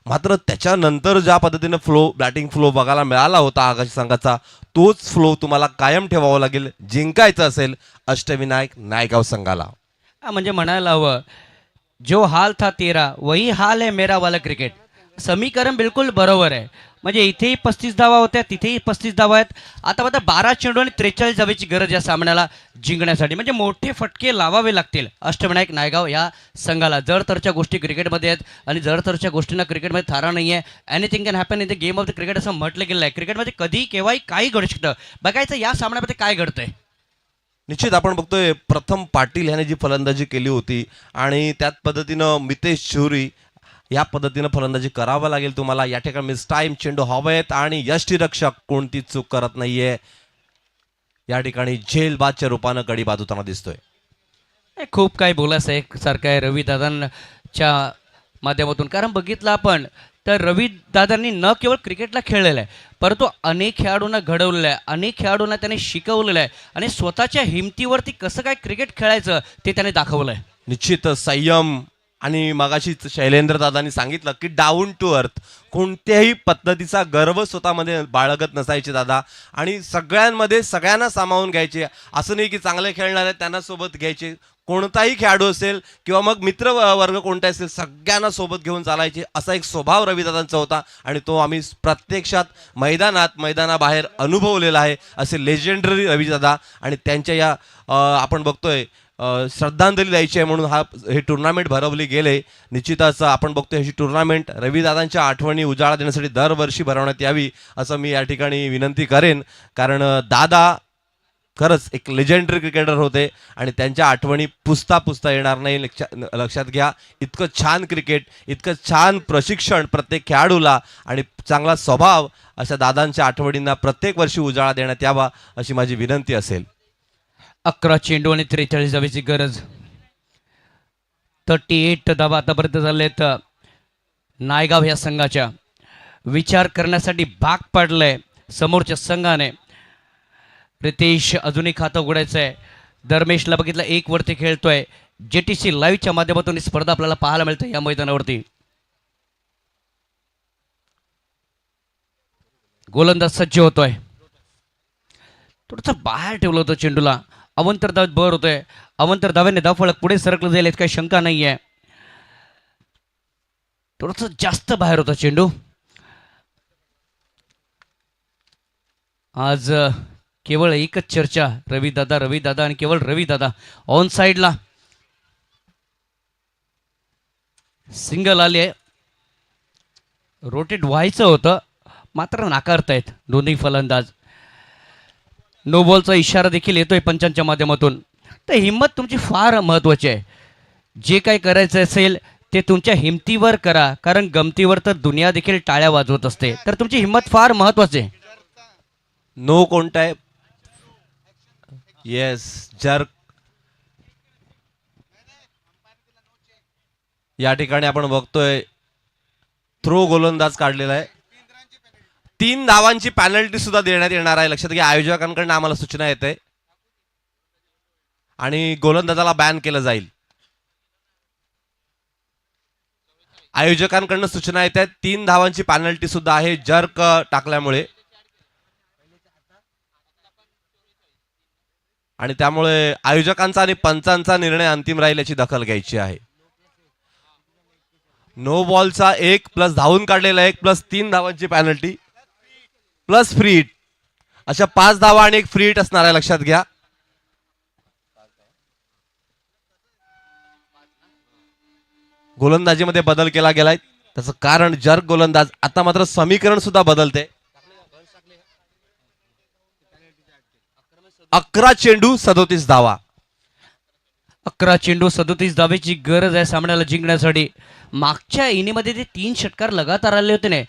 मात्र त्याच्यानंतर ज्या पद्धतीनं बॅटिंग फ्लो बघायला मिळाला होता आगाशी संघाचा, तोच फ्लो तुम्हाला कायम ठेवावा लागेल जिंकायचं असेल अष्टविनायक नायगाव संघाला. म्हणजे म्हणायला हवं, जो हाल था तेरा वही हाल है मेरा वाला क्रिकेट. समीकरण बिलकुल बरोबर आहे. म्हणजे इथेही 35 धावा होत्या, तिथेही 35 धावा आहेत. आता मात्र 12 चेंडू आणि 43 धावेची गरज या सामन्याला जिंकण्यासाठी. म्हणजे मोठे फटके लावावे लागतील अष्टविनायक नायगाव या संघाला. जडतरच्या गोष्टी क्रिकेटमध्ये आहेत आणि जडतरच्या गोष्टींना क्रिकेटमध्ये थारा नाही आहे. Anything can happen in the game of the cricket असं म्हटलं गेलं आहे. क्रिकेटमध्ये कधी केव्हाही काही घडू शकतं. बघायचं या सामन्यामध्ये काय घडतंय. निश्चित आपण बघतोय प्रथम पाटील ह्याने जी फलंदाजी केली होती आणि त्याच पद्धतीनं मितेश चौरी या पद्धतीनं फलंदाजी करावं लागेल तुम्हाला. या ठिकाणी मिस टाईम चेंडू हवेत आणि यष्टीरक्षक कोणती चूक करत नाहीये. या ठिकाणी झेलबादच्या रूपानं गडी बाद होताना दिसतोय. खूप काही बोलायचं आहे सारखं आहे रवी दादांच्या माध्यमातून. कारण बघितलं आपण तर रवी दादांनी न केवळ क्रिकेटला खेळलेलं आहे, परंतु अनेक खेळाडूंना घडवलेलं आहे, अनेक खेळाडूंना त्याने शिकवलेलं आहे आणि स्वतःच्या हिमतीवरती कसं काय क्रिकेट खेळायचं ते त्याने दाखवलं आहे. निश्चित संयम, आणि मगाशीच शैलेंद्र दादांनी सांगितलं की डाऊन टू अर्थ, कोणत्याही पद्धतीचा गर्व स्वतःमध्ये बाळगत नसायचे दादा, आणि सगळ्यांमध्ये सगळ्यांना सामावून घ्यायचे. असं नाही की चांगले खेळणारे आहेत त्यांना सोबत घ्यायचे, कोणताही खेळाडू असेल किंवा मग मित्र वर्ग कोणता असेल सगळ्यांना सोबत घेऊन चालायचे. असा एक स्वभाव रविदादांचा होता आणि तो आम्ही प्रत्यक्षात मैदानाबाहेर अनुभवलेला आहे. असे लेजेंडरी रविदादा, आणि त्यांच्या या आपण बघतोय श्रद्धांजली द्यायची आहे म्हणून हे टुर्नामेंट भरवली गेले. निश्चितच आपण बघतोय अशी टुर्नामेंट रविदादांच्या आठवणी उजाळा देण्यासाठी दरवर्षी भरवण्यात यावी असं मी या ठिकाणी विनंती करेन. कारण दादा खरंच एक लेजेंडरी क्रिकेटर होते आणि त्यांच्या आठवणी पुसता येणार नाही. लक्षात घ्या, इतकं छान क्रिकेट, इतकं छान प्रशिक्षण प्रत्येक खेळाडूला आणि चांगला स्वभाव अशा दादांच्या आठवणींना प्रत्येक वर्षी उजाळा देण्यात यावा अशी माझी विनंती असेल. 11 चेंडू आणि 43 धावेची गरज. 38 धावा आतापर्यंत झालेत. नायगाव या संघाच्या विचार करण्यासाठी भाग पाडलंय समोरच्या संघाने. रितेश अजूनही खातं उघडायचं आहे. धर्मेशला बघितलं 1 वरती खेळतोय. JTC लाईव्हच्या माध्यमातून ही स्पर्धा आपल्याला पाहायला मिळते या मैदानावरती. गोलंदाज सज्ज होतोय. थोडंसं बाहेर ठेवलं होतं चेंडूला. अवंतर धावेत बर होतोय. अवंतर धाव्याने धावफलक पुढे सरकलं जाईल यात काही शंका नाही आहे. थोडंसं जास्त बाहेर होता चेंडू. आज केवळ एकच चर्चा, रविदादा आणि केवळ रविदादा. ऑन साईडला सिंगल आले. रोटेट व्हायचं होतं मात्र नाकारतायत दोन्ही फलंदाज. नो बॉलचा इशारा देखील येतोय पंचांच्या माध्यमातून. तर हिंमत तुमची फार महत्त्वाची आहे. जे काही करायचं असेल ते तुमच्या हिमतीवर करा, कारण गमतीवर तर दुनिया देखील टाळ्या वाजवत असते. तर तुमची हिंमत फार महत्त्वाची आहे. नो कोणता आहे? Yes, jerk. या ठिकाणी आपण बघतोय थ्रो गोलंदाज काढलेला आहे. 3 धावांची पॅनल्टी सुद्धा देण्यात येणार आहे. लक्षात घ्या, आयोजकांकडून आम्हाला सूचना येते आणि गोलंदाजाला बॅन केलं जाईल. आयोजकांकडून सूचना येत आहेत 3 धावांची पॅनल्टी सुद्धा आहे जर्क टाकल्यामुळे, आणि त्यामुळे आयोजकांचा आणि पंचांचा निर्णय अंतिम राहील याची दखल घ्यायची आहे. नो बॉलचा 1 प्लस धावून काढलेला 1 प्लस 3 धावांची पॅनल्टी प्लस फ्री हिट, अशा 5 धावा आणि 1 फ्री हिट असणार आहे. लक्षात घ्या. गोलंदाजीमध्ये बदल केला गेलाय, त्याचं कारण जर्क गोलंदाज. आता मात्र समीकरण सुद्धा बदलते. 11 चेंडू 37 धावा. 11 चेंडू 37 धावेची गरज आहे सामन्याला जिंकण्यासाठी. मागच्या इनिंगमध्ये ते 3 षटकार लगातार आले होते ना,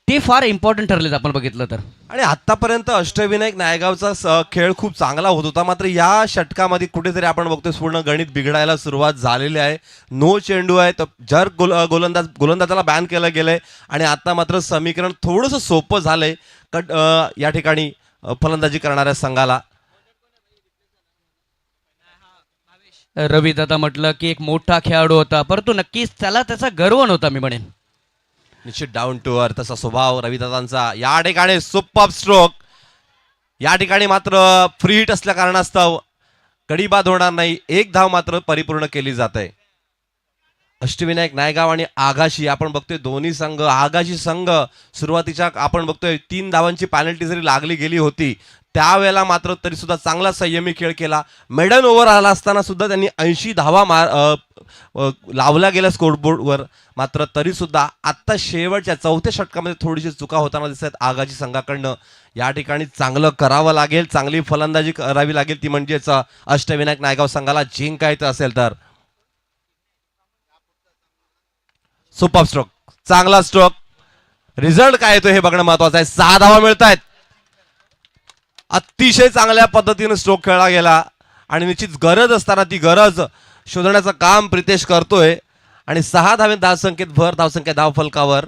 ते फार इम्पॉर्टंट ठरलेत आपण बघितलं तर. आणि आतापर्यंत अष्टविनायक नायगावचा खेळ खूप चांगला होत होता, मात्र या षटकामध्ये कुठेतरी आपण बघतोय पूर्ण गणित बिघडायला सुरुवात झालेली आहे. नो चेंडू आहे तर जर्क गोलंदाजाला बॅन केलं गेलंय आणि आता मात्र समीकरण थोडंसं सोपं झालंय या ठिकाणी फलंदाजी करणाऱ्या संघाला. रवी दादा म्हटलं की एक मोठा खेळाडू होता, परंतु नक्कीच त्याला त्याचा गर्व नव्हता मी म्हणेन. निश्चित डाऊन टू अर्थ तसा स्वभाव रविदादांचा. या ठिकाणी सुपर स्ट्रोक. या ठिकाणी मात्र फ्री हिट असल्या कारणास्तव कडी बाद होणार नाही. 1 धाव मात्र परिपूर्ण केली जाते. अष्टविनायक नायगाव आणि आगाशी आपण बघतोय दोन्ही संघ. आगाशी संघ सुरुवातीच्या आपण बघतोय 3 धावांची पॅनल्टी जरी लागली गेली होती त्यावेळेला मात्र तरी सुद्धा चांगला संयमी खेळ केला. मेडन ओव्हर आला असताना सुद्धा त्यांनी 80 धावा लावल्या गेल्या स्कोरबोर्डवर. मात्र तरी सुद्धा आत्ता शेवटच्या 4थ्या षटकामध्ये थोडीशी चुका होताना दिसत आगाशी संघाकडनं. या ठिकाणी चांगलं करावं लागेल, चांगली फलंदाजी करावी लागेल, ती म्हणजेच अष्टविनायक नायगाव संघाला जिंकायचं असेल तर. सुपर स्ट्रोक, चांगला स्ट्रोक. रिझल्ट काय येतो हे बघणं महत्वाचं आहे. 6 धावा मिळत आहेत. अतिशय चांगल्या पद्धतीने स्ट्रोक खेळला गेला आणि निश्चित गरज असताना ती गरज शोधण्याचं काम प्रितेश करतोय. आणि 6 धावे धावसंख्येत भर, धावसंख्या धाव फलकावर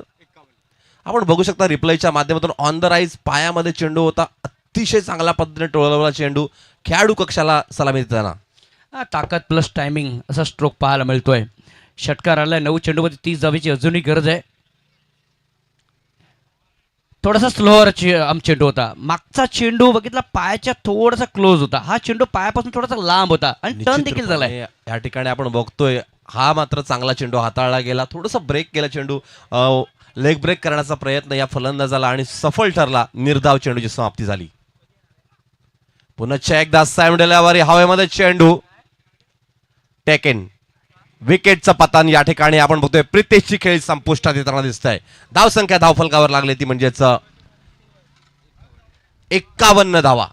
आपण बघू शकता रिप्लायच्या माध्यमातून. ऑन द राईज पायामध्ये चेंडू होता, अतिशय चांगल्या पद्धतीने टोळवला चेंडू. खेळाडू कक्षाला सलामी देताना ताकद प्लस टायमिंग असा स्ट्रोक पाहायला मिळतोय. षटकार आलाय 9 चेंडूमध्ये 30 धावेची अजूनही गरज आहे. थोडासा स्लोअर चेंडू होता. मागचा चेंडू बघितला पायाच्या थोडासा क्लोज होता. हा चेंडू पायापासून थोडासा लांब होता आणि टर्न देखील झालाय. या ठिकाणी आपण बघतोय हा मात्र चांगला चेंडू हाताळला गेला. थोडासा ब्रेक केला चेंडू, लेग ब्रेक करण्याचा प्रयत्न या फलंदाजाला आणि सफल ठरला. निर्धाव चेंडूची समाप्ती झाली. पुन्हा एकदा सायमडेलावर हवेमध्ये चेंडू टेकेन. विकेटचं पतन या ठिकाणी आपण बघतोय. प्रितेशची खेळ संपुष्टात येताना दिसत आहे. धावसंख्या धावफलकावर लागली ती म्हणजेच 51 धावा.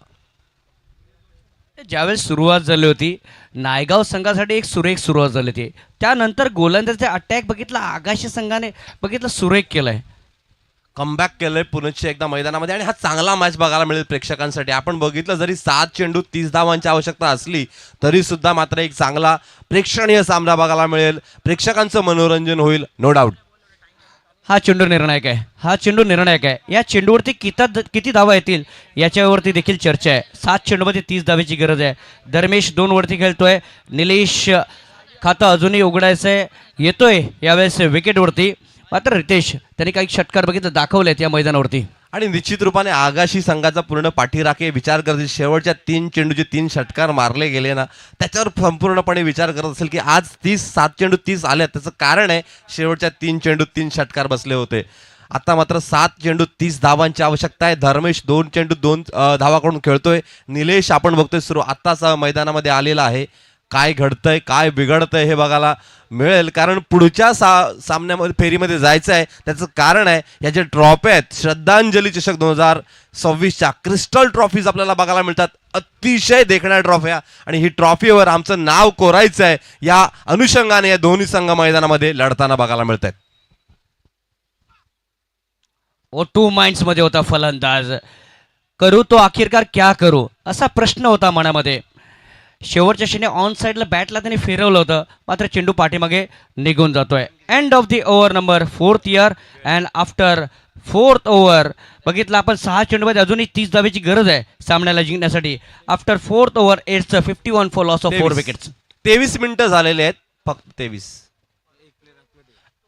ज्यावेळेस सुरुवात झाली होती नायगाव संघासाठी एक सुरेख सुरुवात झाली होती. त्यानंतर गोलंदाजाचे अटॅक बघितला आगाशी संघाने बघितलं सुरेख केलंय. कमबॅक केलंय पुनश्च एकदा मैदानामध्ये आणि हा चांगला मॅच बघायला मिळेल प्रेक्षकांसाठी. आपण बघितलं जरी 7 चेंडू 30 धावांची आवश्यकता असली तरी सुद्धा मात्र एक चांगला प्रेक्षणीय सामना बघायला मिळेल. प्रेक्षकांचं मनोरंजन होईल, नो डाऊट. हा चेंडू निर्णायक आहे. हा चेंडू निर्णायक आहे. या चेंडूवरती किती धावा येतील याच्यावरती देखील चर्चा आहे. 7 चेंडूमध्ये 30 धावेची गरज आहे. धर्मेश 2 वरती खेळतोय. निलेश खातं अजूनही उघडायचं आहे. येतोय यावेळेस विकेटवरती. मात्र रितेश त्यांनी काही षटकार बघितलं दाखवलेत या मैदानावरती. आणि निश्चित रूपाने आगाशी संघाचा पूर्ण पाठीराखे विचार करतील. शेवटच्या 3 चेंडूचे 3 षटकार मारले गेले ना, त्याच्यावर संपूर्णपणे विचार करत असेल की आज 7 चेंडू 30 आले. त्याचं कारण आहे शेवटच्या 3 चेंडू 3 षटकार बसले होते. आता मात्र 7 चेंडू 30 धावांची आवश्यकता आहे. धर्मेश 2 चेंडू 2 धावाकडून खेळतोय. निलेश आपण बघतोय सुरू आत्ताच मैदानामध्ये आलेला आहे. काय घडतंय काय बिघडतंय हे बघायला मिळेल, कारण पुढच्या सामन्यामध्ये फेरीमध्ये जायचं आहे. त्याचं कारण आहे या ज्या ट्रॉफी आहेत, श्रद्धांजली चषक 2026च्या क्रिस्टल ट्रॉफीज आपल्याला बघायला मिळतात. अतिशय देखण्या ट्रॉफ्या आणि ही ट्रॉफीवर आमचं नाव कोरायचं आहे या अनुषंगाने या दोन्ही संघ मैदानामध्ये लढताना बघायला मिळत आहेत. ओ 2 माइंड्स मध्ये होता फलंदाज. करू तो आखिरकार क्या करू असा प्रश्न होता मनामध्ये. शेवटच्या क्षणी ऑन साईडला बॅटला त्याने फिरवलं होतं, मात्र चेंडू पाठीमागे निघून जातोय. End of the over number 4th year and after 4th over बघितलं आपण 6 चेंडूमध्ये अजूनही 30 धावेची गरज आहे सामन्याला जिंकण्यासाठी. After 4th over it's 51 for loss of 4 wickets. 23 मिनिटं झालेले आहेत, फक्त 23.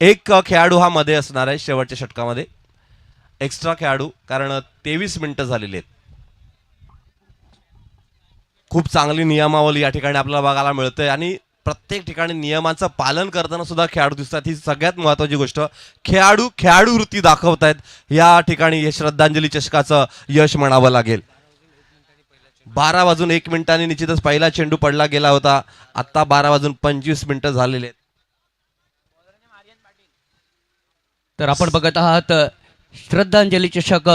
एक खेळाडू हा मध्ये असणार आहे शेवटच्या षटकामध्ये, एक्स्ट्रा खेळाडू, कारण 23 मिनिटं झालेली आहेत. खूप चांगली नियमावली या ठिकाणी आपल्याला बघायला मिळते आणि प्रत्येक ठिकाणी नियमांचं पालन करताना सुद्धा खेळाडू दिसतात. ही सगळ्यात महत्त्वाची गोष्ट. खेळाडू वृत्ती दाखवतायत. या ठिकाणी हे श्रद्धांजली चषकाचं यश म्हणावं लागेल. 12:01 निश्चितच पहिला चेंडू पडला गेला होता. आता 12:25 झालेले आहेत. तर आपण बघत आहात श्रद्धांजली चषक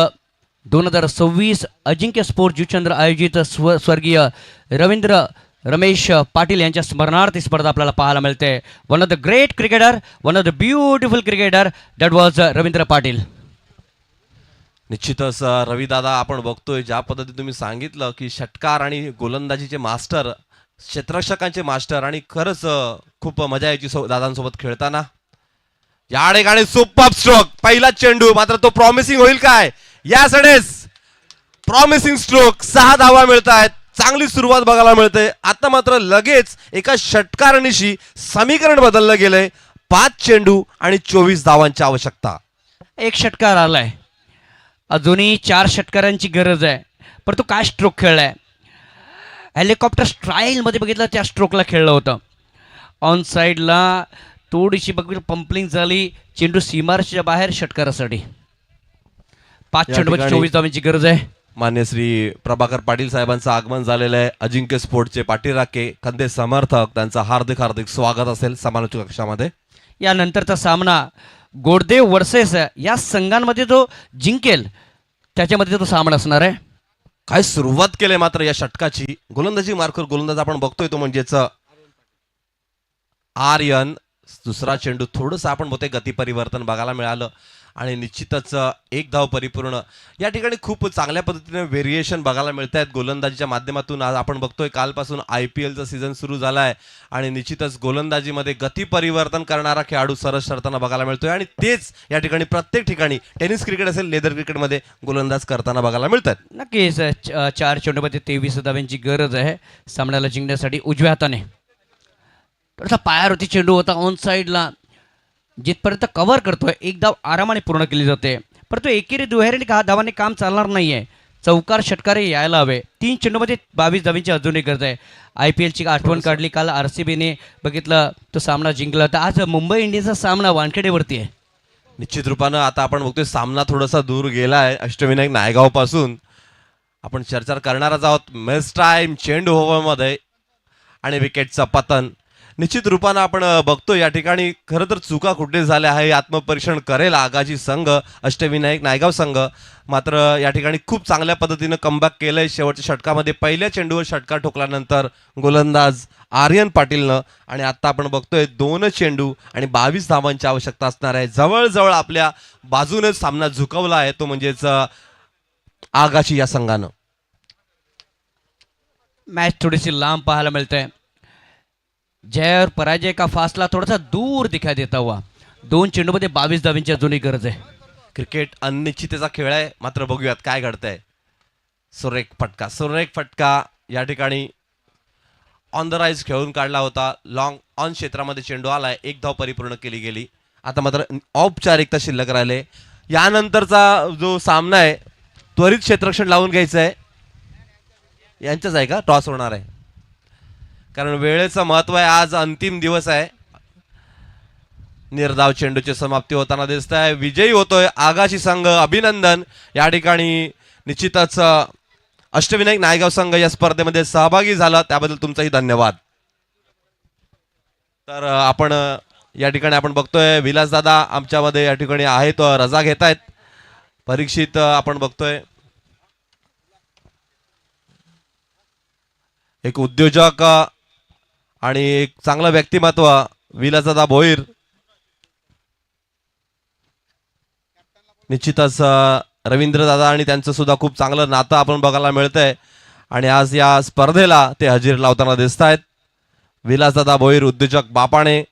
2026 अजिंक्य स्पोर्ट जुचंद्र आयोजित स्वर्गीय रवींद्र रमेश पाटील यांच्या स्मरणार्थ स्पर्धा आपल्याला पाहायला मिळते. One of the great cricketer, one of the beautiful cricketer, that was Ravindra Patil. निश्चितच रविदादा, आपण बघतोय ज्या पद्धतीने तुम्ही सांगितलं की षटकार आणि गोलंदाजीचे मास्टर, क्षेत्ररक्षकांचे मास्टर, आणि खरंच खूप मजा यायची दादांसोबत खेळताना. या ठिकाणी सुपर स्ट्रोक, पहिला चेंडू, मात्र तो प्रॉमिसिंग होईल काय? यासडेच प्रॉमिसिंग स्ट्रोक, 6 धावा मिळत आहेत. चांगली सुरुवात बघायला मिळते. आता मात्र लगेच एका षटकारणीशी समीकरण बदललं गेलंय. 5 चेंडू आणि 24 धावांची आवश्यकता. एक षटकार आलाय, अजूनही 4 षटकारांची गरज आहे. पण तो काय स्ट्रोक खेळलाय? हेलिकॉप्टर स्टाईलमध्ये बघितलं त्या स्ट्रोकला खेळलं होतं. ऑन साईडला थोडीशी बघितलं पंपलिंग झाली, चेंडू सीमारेषेच्या बाहेर षटकारासाठी. 5 चेंडूमध्ये 24 धावांची गरज आहे. मान्य श्री प्रभाकर पाटील साहेबांचं आगमन झालेलं आहे. अजिंक्य स्पोर्टचे पाठीराखे, खंदे समर्थक, त्यांचं हार्दिक हार्दिक स्वागत असेल समालोचक कक्षामध्ये. यानंतरचा सामना गोडदेव वर्सेस या संघांमध्ये जो जिंकेल त्याच्यामध्ये तो सामना असणार आहे. काय सुरुवात केली मात्र या षटकाची. गोलंदाजी मार्कर गोलंदाज आपण बघतोय तो म्हणजेच आर्यन. दुसरा चेंडू थोडंसं आपण बहुतेक गती परिवर्तन बघायला मिळालं आणि निश्चितच 1 धाव परिपूर्ण. या ठिकाणी खूप चांगल्या पद्धतीने व्हेरिएशन बघायला मिळत आहेत गोलंदाजीच्या माध्यमातून. आज आपण बघतोय कालपासून IPLचा सीझन सुरू झाला आहे आणि निश्चितच गोलंदाजीमध्ये गती परिवर्तन करणारा खेळाडू सरस ठरताना बघायला मिळतोय आणि तेच या ठिकाणी प्रत्येक ठिकाणी टेनिस क्रिकेट असेल, लेदर क्रिकेटमध्ये गोलंदाज करताना बघायला मिळतात. नक्कीच 4 चेंडूमध्ये 23 धावांची गरज आहे सामन्याला जिंकण्यासाठी. उजव्या हाताने थोडासा पायावरती चेंडू होता ऑन साईडला, जिथपर्यंत कव्हर करतोय 1 धाव आरामाने पूर्ण केली जाते. परंतु एकेरी दुहेरी धावांनी काम चालणार नाहीये. चौकार षटकारे यायला हवे. 3 चेंडूमध्ये 22 धावांची अजूनही गरज आहे. IPLची आठवण काढली. काल RCBने बघितलं तो सामना जिंकला, तर आज मुंबई इंडियन्सचा सामना वानखेडेवरती आहे. निश्चित रूपानं आता आपण बघतोय सामना थोडासा दूर गेला आहे अष्टविनायक नायगाव पासून. आपण चर्चा करणारच आहोत. मिस टाइम, चेंडू ओव्हरमध्ये आणि विकेटचं पतन. निश्चित रूपानं आपण बघतो या ठिकाणी खरं तर चुका कुठे झाल्या आहे आत्मपरीक्षण करेल आगाजी संघ, अष्टविनायक नायगाव संघ. मात्र या ठिकाणी खूप चांगल्या पद्धतीनं कमबॅक केलंय शेवटच्या षटकामध्ये. पहिल्या चेंडूवर षटकार ठोकल्यानंतर गोलंदाज आर्यन पाटीलनं, आणि आता आपण बघतोय 2 चेंडू आणि 22 धावांची आवश्यकता असणार आहे. जवळजवळ आपल्या बाजूनेच सामना झुकवला आहे तो म्हणजेच आगाची या संघानं. मॅच थोडीशी लांब पाहायला मिळते. जय और पराजय का फासला थोडासा दूर दिखाई देता हुआ. 2 चेंडूमध्ये 22 धावांची अजूनही गरज आहे. क्रिकेट अनिश्चिततेचा खेळ आहे. मात्र बघूयात काय घडतंय. सुरेख फटका या ठिकाणी ऑन द राईज खेळून काढला होता. लॉंग ऑन क्षेत्रामध्ये चेंडू आलाय. 1 धाव परिपूर्ण केली गेली. आता मात्र औपचारिकता शिल्लक राहिले. यानंतरचा जो सामना आहे त्वरित क्षेत्ररक्षण लावून घ्यायचं आहे. यांच्याच आहे का? टॉस होणार आहे कारण वेळेचं महत्व आहे. आज अंतिम दिवस आहे. निर्धाव चेंडूची समाप्ती होताना दिसत आहे. विजयी होतोय आगाशी संघ. अभिनंदन. या ठिकाणी निश्चितच अष्टविनायक नायगाव संघ या स्पर्धेमध्ये सहभागी झाला त्याबद्दल तुमचाही धन्यवाद. तर आपण या ठिकाणी आपण बघतोय विलासदादा आमच्यामध्ये या ठिकाणी आहेत, रजा घेत आहेत. परीक्षित आपण बघतोय एक उद्योजक आणि एक चांगलं व्यक्तिमत्व विलासदादा भोईर. निश्चितच रवींद्र दादा आणि त्यांचं सुद्धा खूप चांगलं नातं आपण बघायला मिळतंय आणि आज या स्पर्धेला ते हजेरी लावताना दिसत आहेत. विलासदादा भोईर, उद्योजक बापाणे,